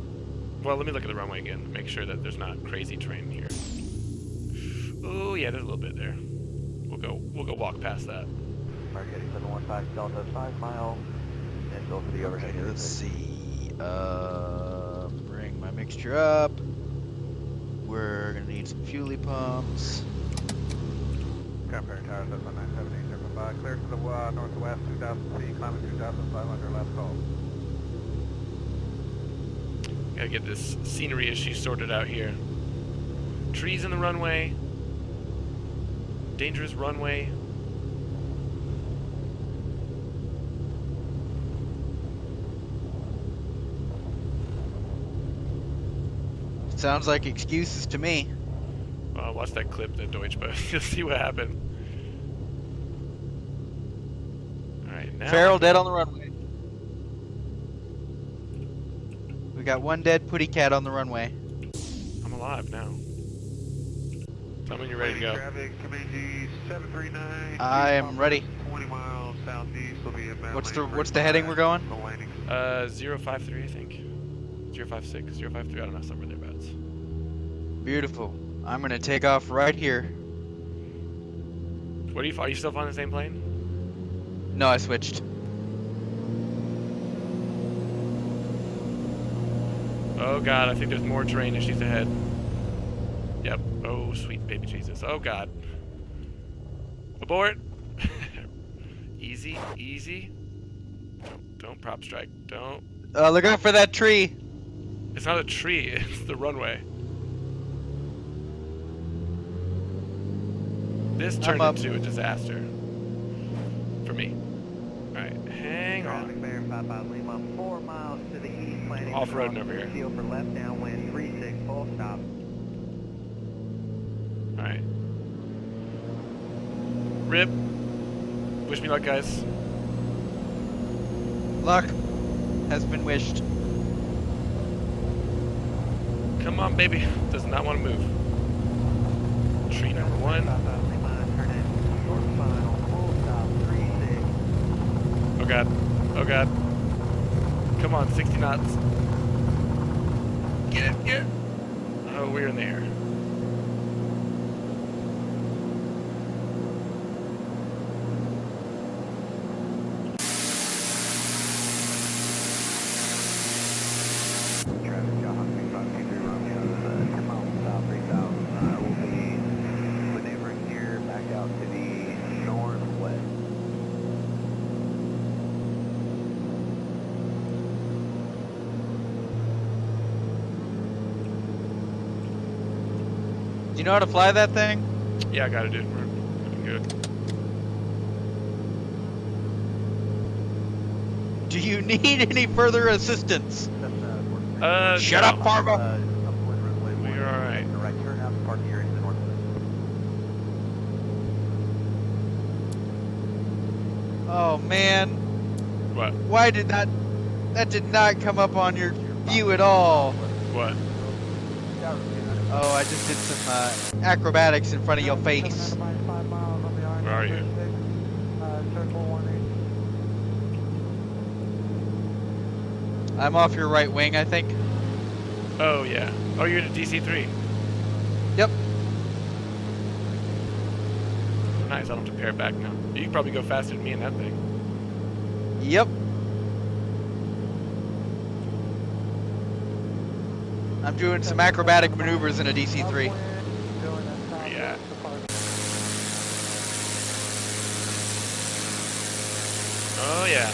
A: Well, let me look at the runway again. Make sure that there's not crazy terrain here. Oh yeah, there's a little bit there. We'll go walk past that.
B: Mark Eddie 715 Delta 5 mile. And go for the overhead.
G: Okay, let's see. Bring my mixture up. We're gonna need some fuelie pumps.
D: Comparing tower, Cessna 978, turn for 5. Clear to the northwest, 2000 feet, climbing 2,500, last call.
A: Gotta get this scenery issue sorted out here. Trees in the runway. Dangerous runway.
G: Sounds like excuses to me.
A: Well, watch that clip, the Deutsch, but you'll see what happened. Alright, now.
G: Farrell dead on the runway. We got one dead putty cat on the runway.
A: I'm alive now. Tell me when you're ready to go.
H: Traffic, Comanche 739.
G: I am ready.
H: 20 miles southeast will be about
G: What's the heading we're going?
H: the landing.
A: 053, I think. 056, 053, I don't know, somewhere thereabouts.
G: Beautiful. I'm gonna take off right here.
A: What are you still flying the same plane?
G: No, I switched.
A: Oh god, I think there's more terrain issues ahead. Yep. Oh, sweet baby Jesus. Oh god. Abort! Easy, easy. Don't prop strike. Don't.
G: Look out for that tree.
A: It's not a tree, it's the runway. This turned
G: up.
A: into a disaster. For me. Alright, hang
B: Traffic
A: on.
B: verified by Lima 4 miles to the east, planning
A: Off-roading over here.
B: Seal for left downwind 36, full stop.
A: Alright. Rip. Wish me luck, guys.
G: Luck has been wished.
A: Come on, baby. Does not want to move. Tree number one. Oh god. Oh god. Come on, 60 knots. Get it, get it. Oh, we're in the air.
B: Traffic, John, 3523 Romeo, 10 miles south, 3000. We'll be maneuvering here back out to the northwest.
G: Do you know how to fly that thing?
A: Yeah, I got it, dude. We're looking good.
G: Do you need any further assistance? Shut
A: no.
G: up, Fargo.
A: We're alright.
B: Right turn out, parking area to the northwest.
G: Oh man,
A: What?
G: why did that That did not come up on your view at all.
A: What?
G: Oh, I just did some acrobatics in front of your face.
D: 5 miles on the R9
A: Where are you?
D: circle 180.
G: I'm off your right wing, I think.
A: Oh, yeah. Oh, you're in a DC-3.
G: Yep.
A: Nice, I don't have to pair back now. You can probably go faster than me in that thing.
G: Yep. I'm doing some acrobatic maneuvers in a DC-3.
A: Yeah. Oh, yeah.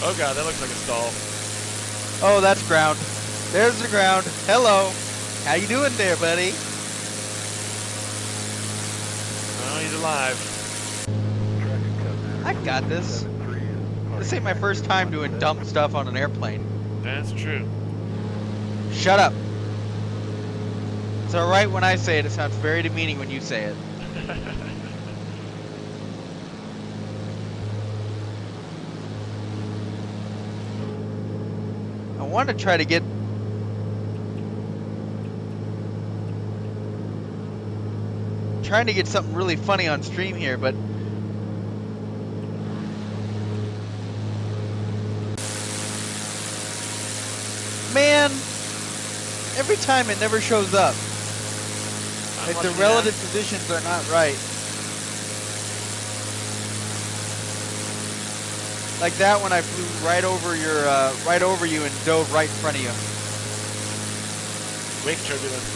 A: Oh god, that looks like a stall.
G: Oh, that's ground. There's the ground. Hello. How you doing there, buddy?
A: Oh, he's alive.
G: I got this. This ain't my first time doing dumb stuff on an airplane.
A: That's true.
G: Shut up. It's alright when I say it. It sounds very demeaning when you say it. I want to try to get... trying to get something really funny on stream here, but... man, every time it never shows up. Like the relative positions are not right. Like that when I flew right over your, right over you and dove right in front of you.
A: Wake turbulence.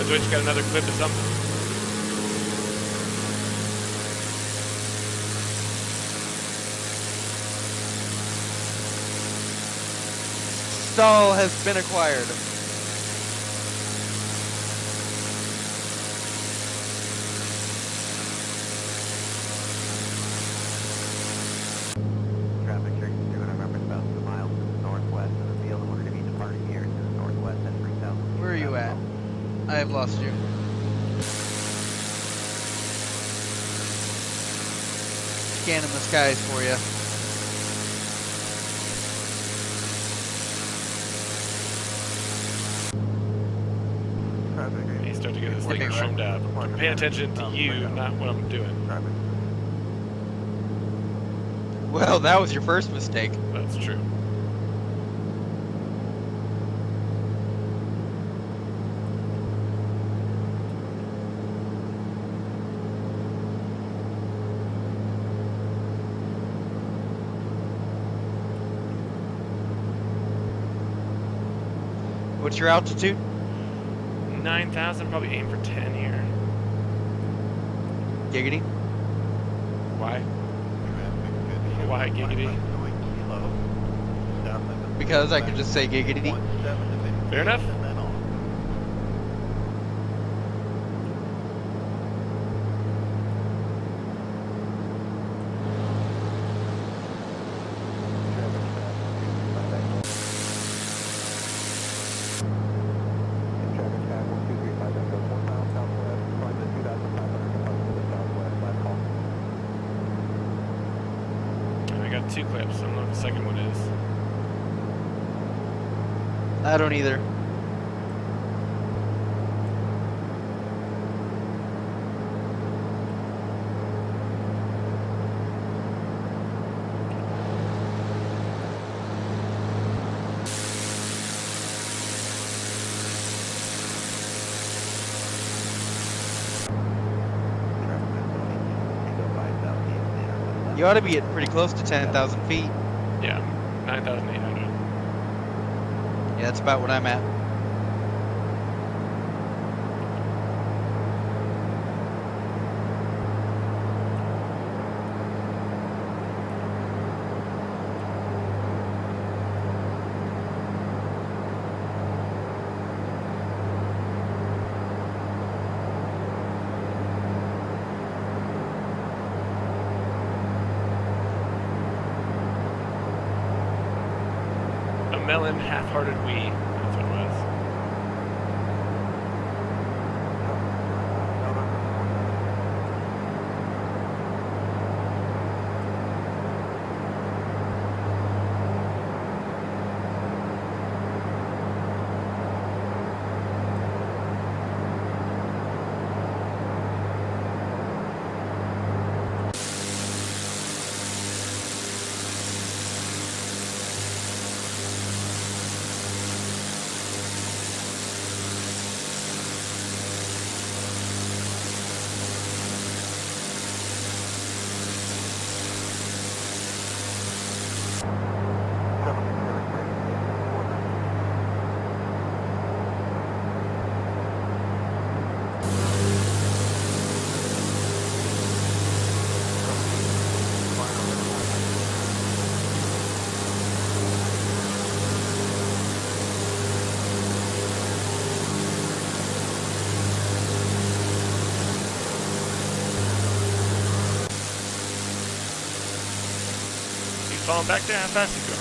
A: Joyce got another clip of something.
G: Stall has been acquired.
B: Traffic check 200 miles to the northwest of the field, and we're going to be departing here to the northwest at 3,000.
G: Where are you at? I have lost you. Scanning the skies for you.
A: He started to get this thing zoomed out. I'm paying attention to you, not what I'm doing.
G: Well, that was your first mistake.
A: That's true.
G: What's your altitude?
A: 9,000, probably aim for 10 here.
G: Giggity.
A: Why? Why giggity?
G: Because I could just say giggity.
A: Fair enough. I got 2 clips. I don't know what the second one is.
G: I don't either. You ought to be at pretty close to 10,000 feet.
A: Yeah, 9,800.
G: Yeah, that's about what I'm at.
A: melon, half-hearted wee. That's what it was. Falling back there? How fast you going?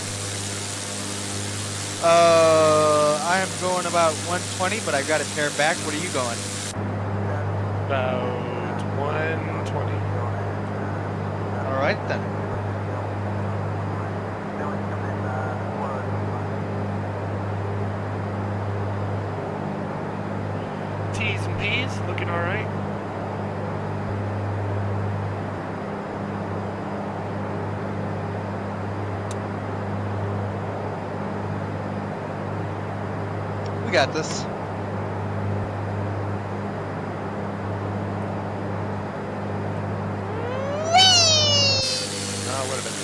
G: I am going about 120, but I've got it paired back. What are you going?
A: About 120.
G: All right then.
A: T's and P's, looking all right.
G: We got this.
A: Oh, what a minute.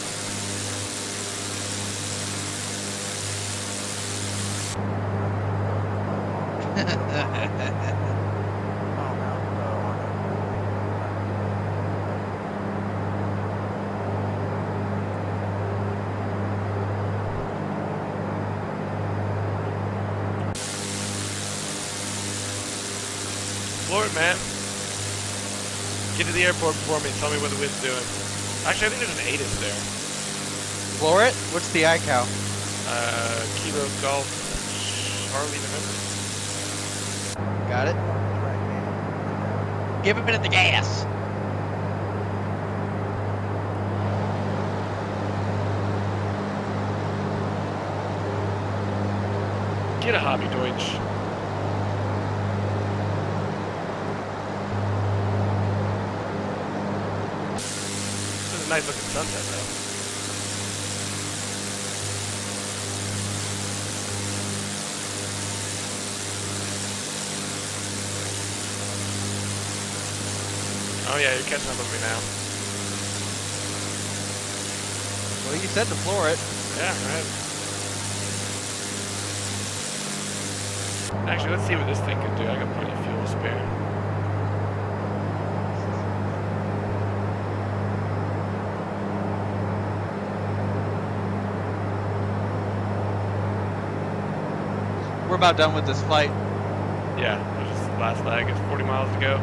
A: Floor it, man. Get to the airport before me. Tell me what the wind's doing. Actually, I think there's an ATIS there.
G: Floor it? What's the iCal?
A: Kilo Golf Charlie November.
G: Got it. Give a bit of the gas.
A: Get a hobby, Deutsch. This is a nice looking sunset, though. Oh yeah, you're catching up with me now.
G: Well, you said to floor it.
A: Yeah, right. Actually, let's see what this thing can do. I got plenty of fuel to spare.
G: We're about done with this flight.
A: Yeah, there's just the last leg. It's 40 miles to go.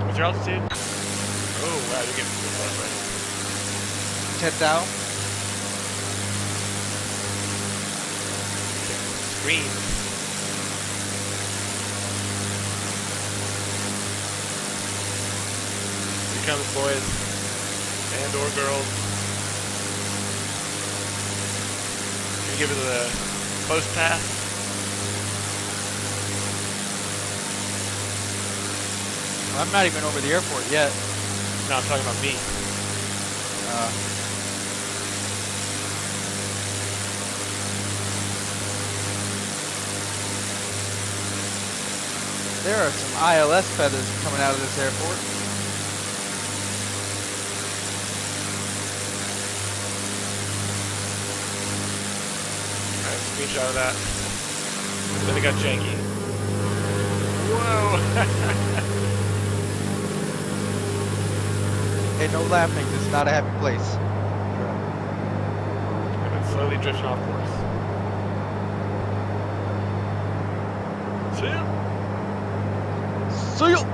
A: What's your altitude? Oh, wow, you're getting pretty close right now.
G: 10,000.
A: Green. Here comes, boys. And or girls. Gonna give it a close pass.
G: I'm not even over the airport yet.
A: No, I'm talking about me.
G: There are some ILS feathers coming out of this airport.
A: screenshot of that. Then it got janky. Whoa!
G: Hey, no laughing. This is not a happy place.
A: I've been slowly drifting off course. See ya!
G: See ya!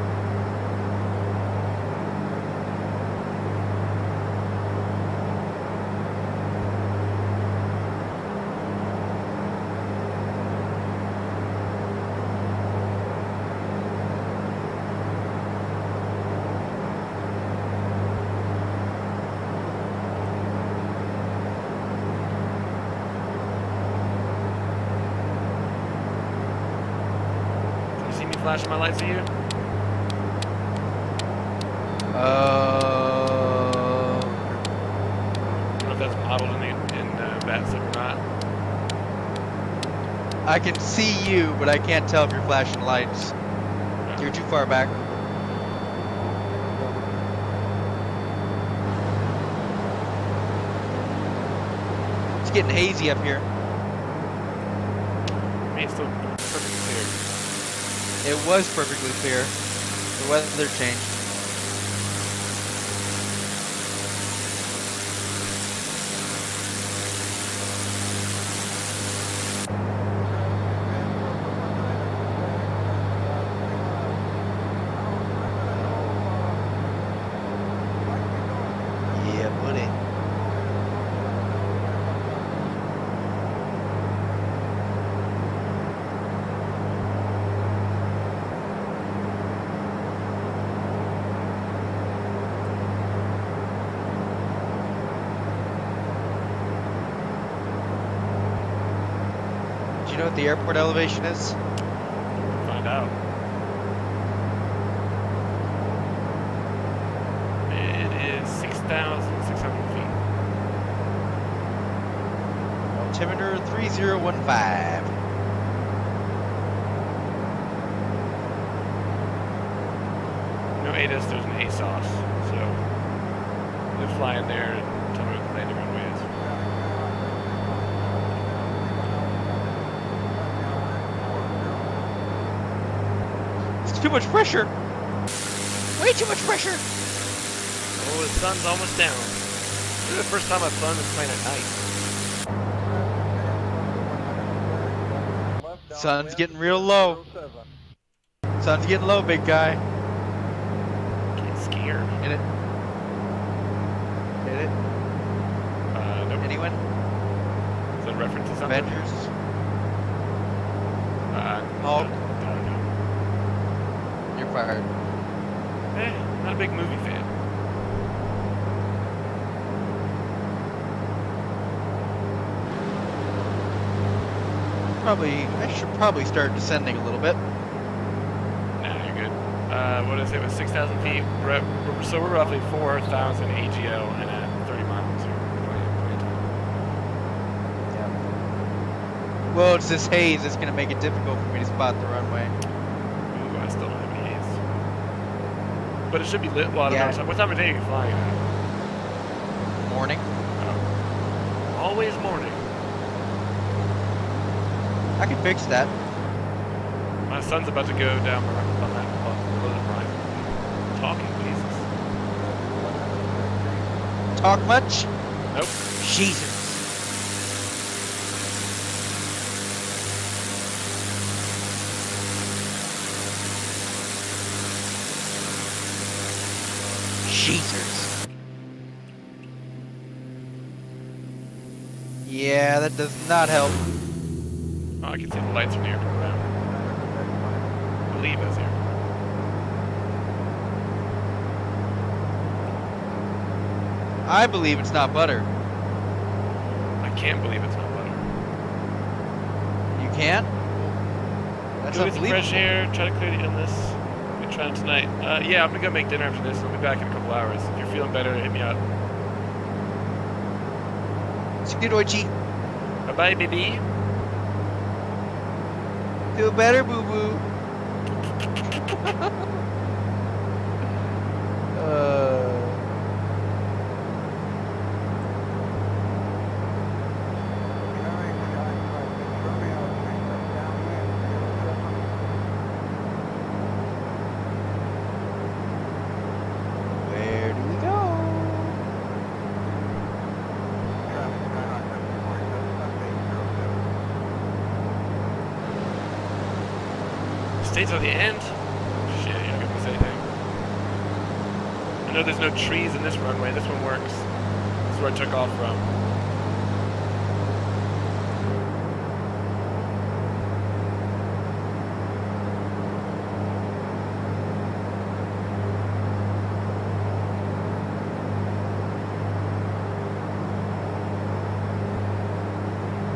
A: Flashing my lights at you?
G: I
A: don't know if that's modeled in VATSIM or not.
G: I can see you, but I can't tell if you're flashing lights. You're too far back. It's getting hazy up here.
A: I mean, it's still perfectly clear.
G: It was perfectly clear. The weather changed. Yeah, buddy. Do you know what the airport elevation is?
A: Find out. It is 6,600 feet.
G: Altimeter 3015.
A: No ATIS, there's an ASOS. So, you fly in there and tell me what the landing runway is.
G: It's too much pressure. Way too much pressure.
A: Oh, the sun's almost down. This is the first time I've flown this plane at night.
G: Sun's getting real low. Sun's getting low, big guy.
A: Can't ski her.
G: Hit it. Hit it.
A: Nope.
G: Anyone?
A: Is that a reference to something?
G: Avengers?
A: I
G: Hulk?
A: don't know.
G: You're fired.
A: Not a big movie fan.
G: I should probably start descending a little bit.
A: Nah, you're good. What did I say? It was 6,000 feet. So we're roughly 4,000 AGL and at 30 miles. Or 20
G: Well, it's this haze that's going to make it difficult for me to spot the runway.
A: Ooh, I still don't have any haze. But it should be lit while
G: Yeah.
A: What time of day are you flying at?
G: Morning.
A: Oh. Always morning.
G: I can fix that.
A: My son's about to go down below the horizon. Talking, Jesus.
G: Talk much?
A: Nope.
G: Jesus. Jesus. Yeah, that does not help.
A: Oh, I can see the lights from the airport now. I believe that's the airport.
G: I believe it's not butter.
A: I can't believe it's not butter.
G: You can't? That's
A: Go get some
G: unbelievable.
A: fresh air, try to clear the illness. We're trying tonight. Yeah, I'm gonna go make dinner after this. I'll be back in a couple hours. If you're feeling better, hit me up.
G: Skidoichi.
A: Bye-bye, baby.
G: Feel better, boo-boo.
A: stay till the end? Shit, you're not gonna miss anything. I know there's no trees in this runway. This one works. This is where I took off from.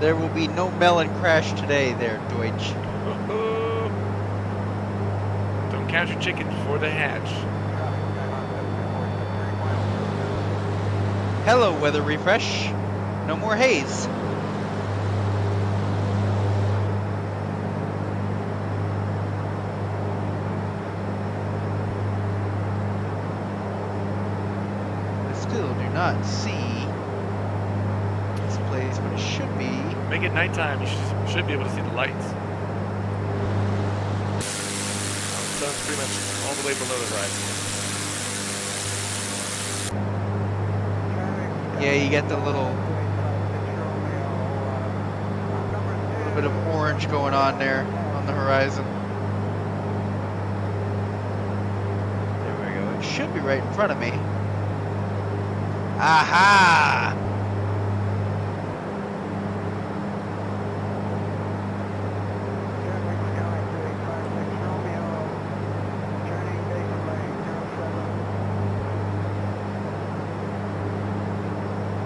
G: There will be no melon crash today there, Deutsch.
A: Don't count your chickens before they hatch.
G: Hello, weather refresh. No more haze. I still do not see this place, but it should be.
A: Make it nighttime. You should be able to see the lights. The sun's pretty much all the way below the horizon.
G: Yeah, you get the little bit of orange going on there on the horizon. There we go. It should be right in front of me. Aha!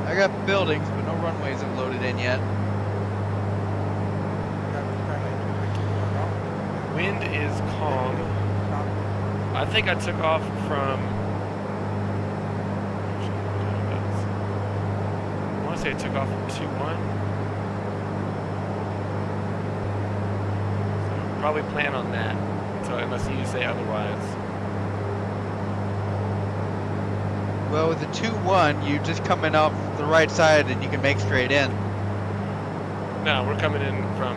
G: I got buildings, but no runways have loaded in yet.
A: Wind is calm. I think I took off from. I want to say I took off from 2-1. So probably plan on that. So unless you say otherwise.
G: Well, with the 2-1, you just come in off the right side and you can make straight in.
A: No, we're coming in from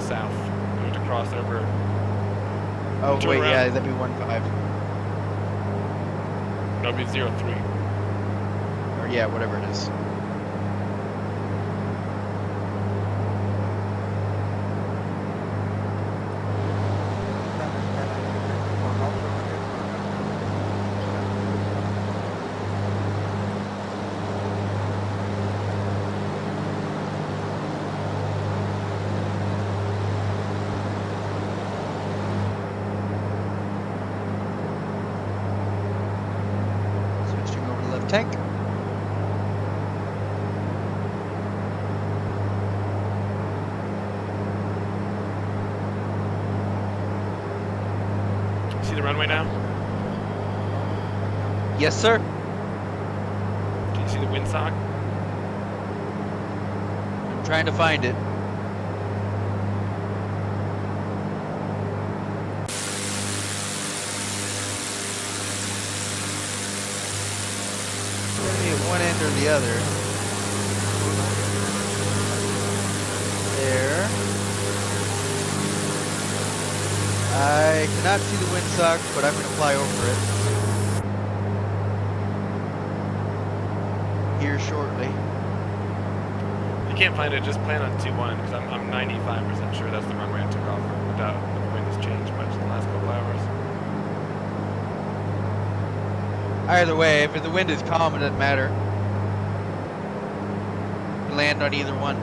A: south. We have to cross over.
G: Oh,
A: Turn
G: wait,
A: around.
G: yeah, that'd be 1-5.
A: That'll be 0-3.
G: Or, yeah, whatever it is. Switching over to left tank.
A: See the runway now?
G: Yes, sir.
A: Can you see the windsock?
G: I'm trying to find it. Maybe at one end or the other. There. I cannot see the windsock, but I'm going to fly over it. Here shortly.
A: If you can't find it, just plan on 2-1 because I'm 95% sure that's the runway I took off from without the wind has changed much in the last couple hours.
G: Either way, if the wind is calm, it doesn't matter. Land on either one.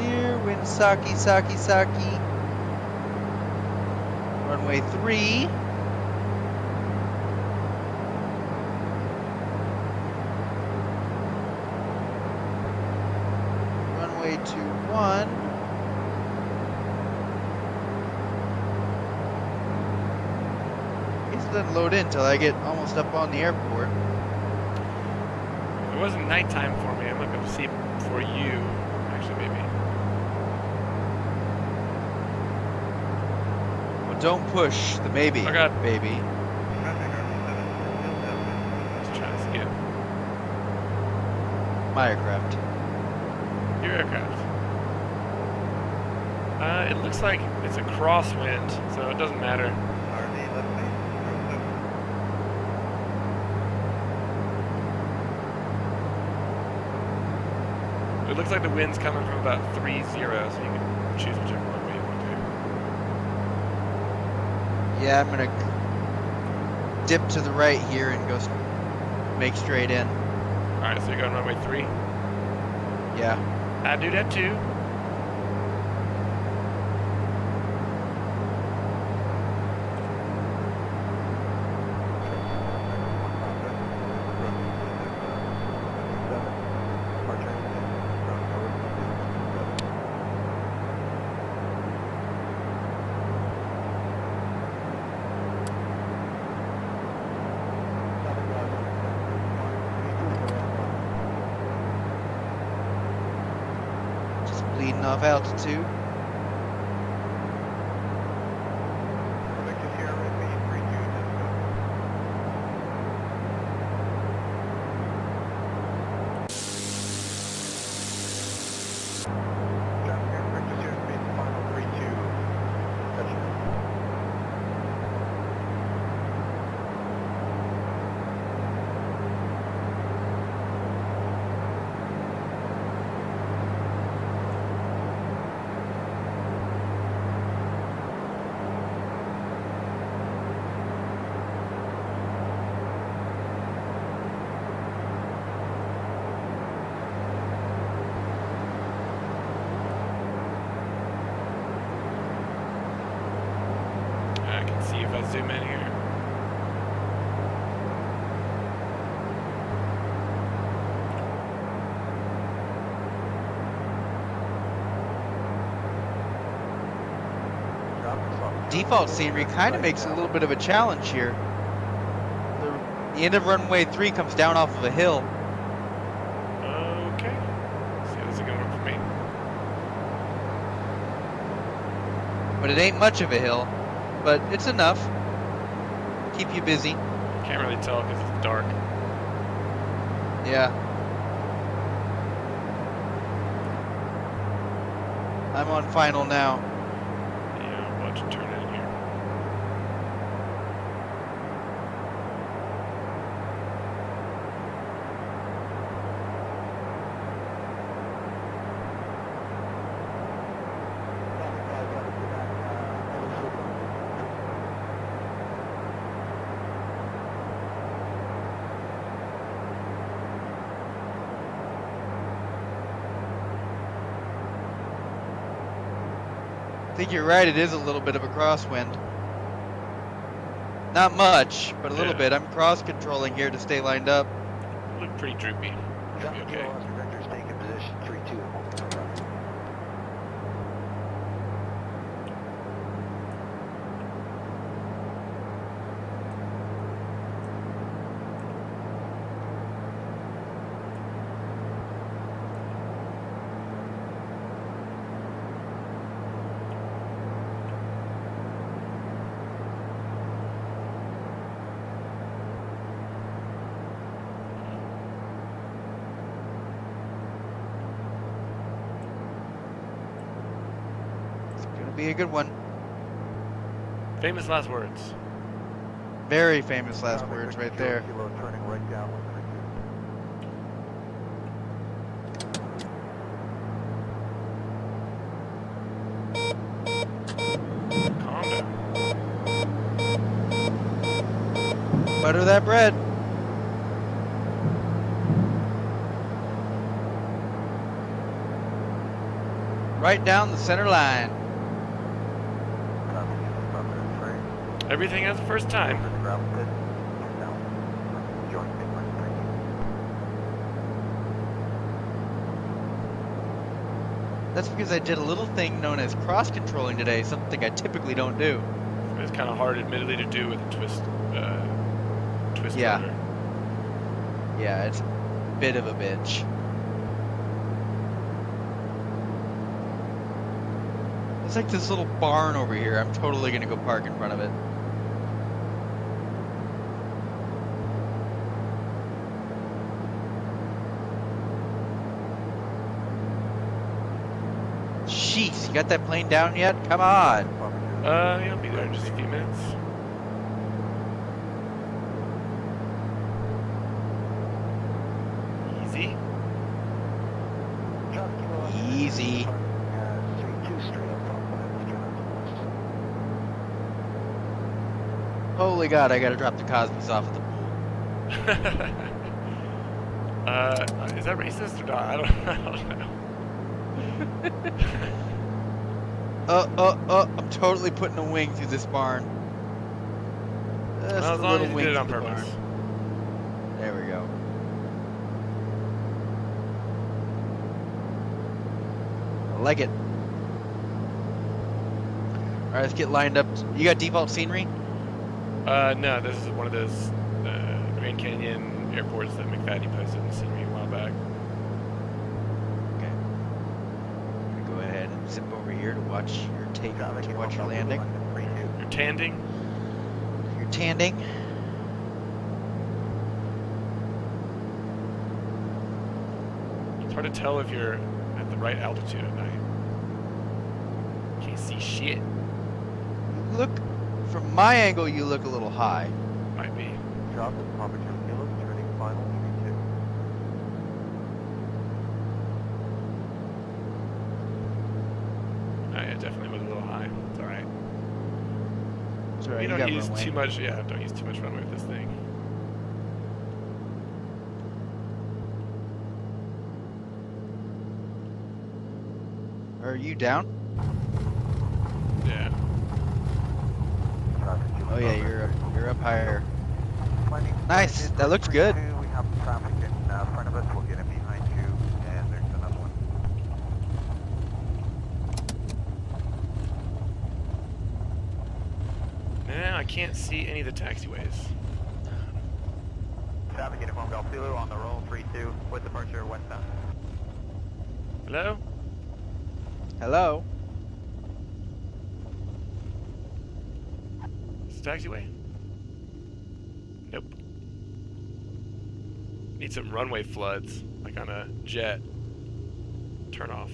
G: Here, wind Saki, Saki, Saki. Runway 3. Runway 21. It doesn't load in until I get almost up on the airport.
A: If it wasn't nighttime for me, I might be able to see it for you. Actually, maybe.
G: Well, don't push the maybe,
A: Oh, God.
G: baby.
A: Just trying to skip.
G: My aircraft.
A: Your aircraft. It looks like it's a crosswind, so it doesn't matter.
H: RV left main.
A: It looks like the wind's coming from about 30, so you can choose whichever one way you want to.
G: Yeah, I'm gonna dip to the right here and go make straight in.
A: Alright, so you're going runway 3.
G: Yeah.
A: I do that too.
G: Just bleeding off altitude.
D: Victor Sierra, main 32, Disco. Traffic here, Victor Sierra, main final 32, touchdown.
A: I can see if I zoom in here.
G: Default scenery kind of makes it a little bit of a challenge here. The end of runway 3 comes down off of a hill.
A: Okay. See how this is gonna work for me.
G: But it ain't much of a hill, but it's enough. Keep you busy.
A: Can't really tell because it's dark.
G: Yeah. I'm on final now.
A: Yeah, I'm about to turn in here.
G: I think you're right, it is a little bit of a crosswind. Not much, but a little
A: Yeah.
G: bit. I'm cross-controlling here to stay lined up.
A: Look pretty droopy. Should be okay.
F: Victor's taking position 3-2.
G: It's gonna be a good one.
A: Famous last words.
G: Very famous last words right there.
D: Kilo turning right down 132.
A: Calm down.
G: Butter that bread. Right down the center line.
A: Everything has a first time.
G: That's because I did a little thing known as cross-controlling today, something I typically don't do.
A: It's kind of hard, admittedly, to do with a twist
G: Yeah.
A: motor.
G: Yeah, it's a bit of a bitch. It's like this little barn over here. I'm totally gonna go park in front of it. Jeez, you got that plane down yet? Come on.
A: Yeah, I'll be there in just a few minutes. Easy.
G: Easy.
F: 32 straight up front left,
G: Holy God, I gotta drop the Cosmos off at the pool.
A: Is that racist or not? I don't know.
G: I'm totally putting a wing through this barn. Just
A: Well, as
G: a
A: long
G: little
A: as you
G: wing
A: did it on
G: through the
A: purpose.
G: barn. There we go. I like it. Alright, let's get lined up. You got default scenery?
A: No, this is one of those Grand Canyon airports that McFadden posted in the scenery a while back.
G: Okay. I'm gonna go ahead and zip over here to watch your take, to watch your landing.
A: You're tanding.
G: Your tanding.
A: It's hard to tell if you're at the right altitude at night. Can't see shit.
G: Look, from my angle, you look a little high.
A: Might be.
B: Drop the Papa Kilo, turning final 32.
A: Oh yeah, definitely was a little high. It's alright.
G: It's alright,
A: You
G: you
A: don't
G: got
A: use
G: runway.
A: too much, yeah, don't use too much runway with this thing.
G: Are you down?
A: Yeah.
G: Oh yeah, you're up higher. Nice, that looks good.
B: We have traffic in front of us, we'll get in behind you, and there's another one.
A: Nah, I can't see any of the taxiways.
B: Traffic in from Golf Zulu on the roll, 3-2, with departure westbound.
A: Hello?
G: Hello?
A: Is the taxiway? Nope. Need some runway floods, like on a jet. Turn off.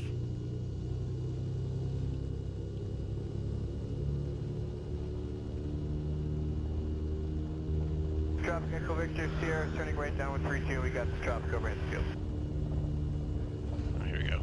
B: Traffic Echo Victor, Sierra, turning right down with 3-2, we got the traffic over Enfield.
A: Oh, here we go.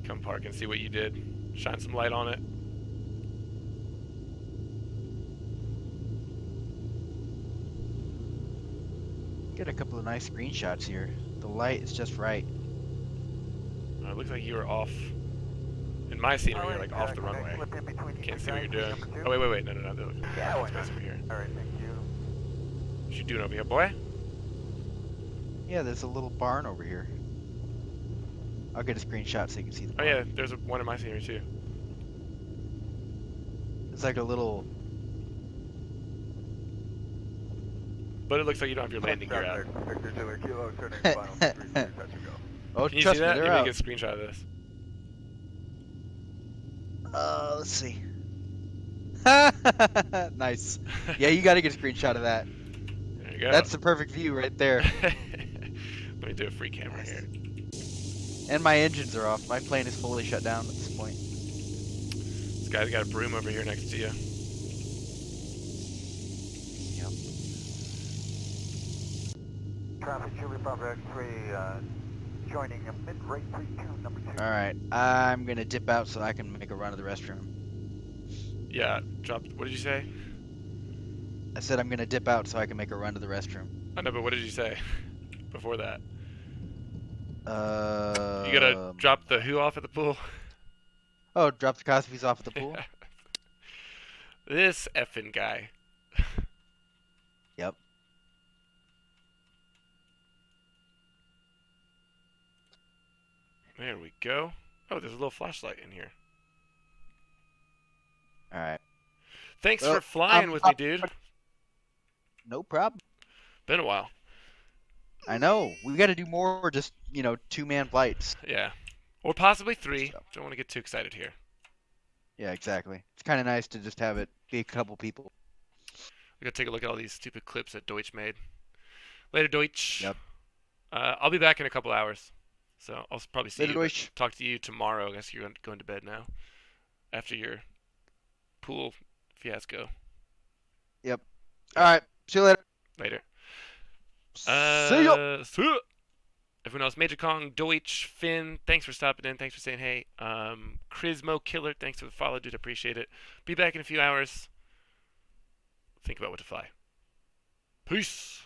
A: Come park and see what you did. Shine some light on it.
G: Get a couple of nice screenshots here. The light is just right.
A: It looks like you were off. In my scenery, you're like off the runway. Can't see what you're doing. Oh, wait. No. Look.
B: Yeah, why
A: Space
B: not?
A: over here.
B: Alright, thank you.
A: What you doing over here, boy?
G: Yeah, there's a little barn over here. I'll get a screenshot so you can see the
A: Oh
G: barn.
A: yeah, there's one in my scenery too.
G: It's like a little...
A: But it looks like you don't have your landing gear out.
B: Victor Zulu Kilo, turning final 3-3, touch and go.
G: Oh,
A: Can you
G: trust
A: see
G: me,
A: that?
G: they're
A: Let me
G: out.
A: get a screenshot of this.
G: Let's see. Nice. Yeah, you gotta get a screenshot of that.
A: There you go.
G: That's the perfect view right there.
A: Let me do a free camera here.
G: And my engines are off. My plane is fully shut down at this point.
A: This guy's got a broom over here next to you.
G: Yep.
B: Traffic, Julie Bravo X3, joining a mid-rate 3-2, number 2.
G: Alright, I'm gonna dip out so I can make a run to the restroom.
A: Yeah, drop. What did you say?
G: I said I'm gonna dip out so I can make a run to the restroom.
A: I know, but what did you say before that?
G: You
A: You gotta drop the who off at the pool?
G: Oh, drop the Cosby's off at the pool?
A: This effing guy.
G: Yep.
A: There we go. Oh, there's a little flashlight in here.
G: Alright.
A: Thanks
G: Well,
A: for flying with me, dude.
G: No problem.
A: Been a while.
G: I know. We gotta do more just, you know, two-man flights.
A: Yeah. Or possibly 3.
G: So.
A: Don't want to get too excited here.
G: Yeah, exactly. It's kind of nice to just have it be a couple people.
A: We gotta take a look at all these stupid clips that Deutsch made. Later, Deutsch.
G: Yep.
A: I'll be back in a couple hours, so I'll probably see
G: Later,
A: you. But
G: Deutsch.
A: talk to you tomorrow. I guess you're going to bed now after your pool fiasco.
G: Yep. All right. See you later.
A: Later.
G: See ya.
A: See ya. Everyone else, Major Kong, Deutsch, Finn, thanks for stopping in. Thanks for saying hey. Crismo Killer, thanks for the follow, dude. Appreciate it. Be back in a few hours. Think about what to fly. Peace.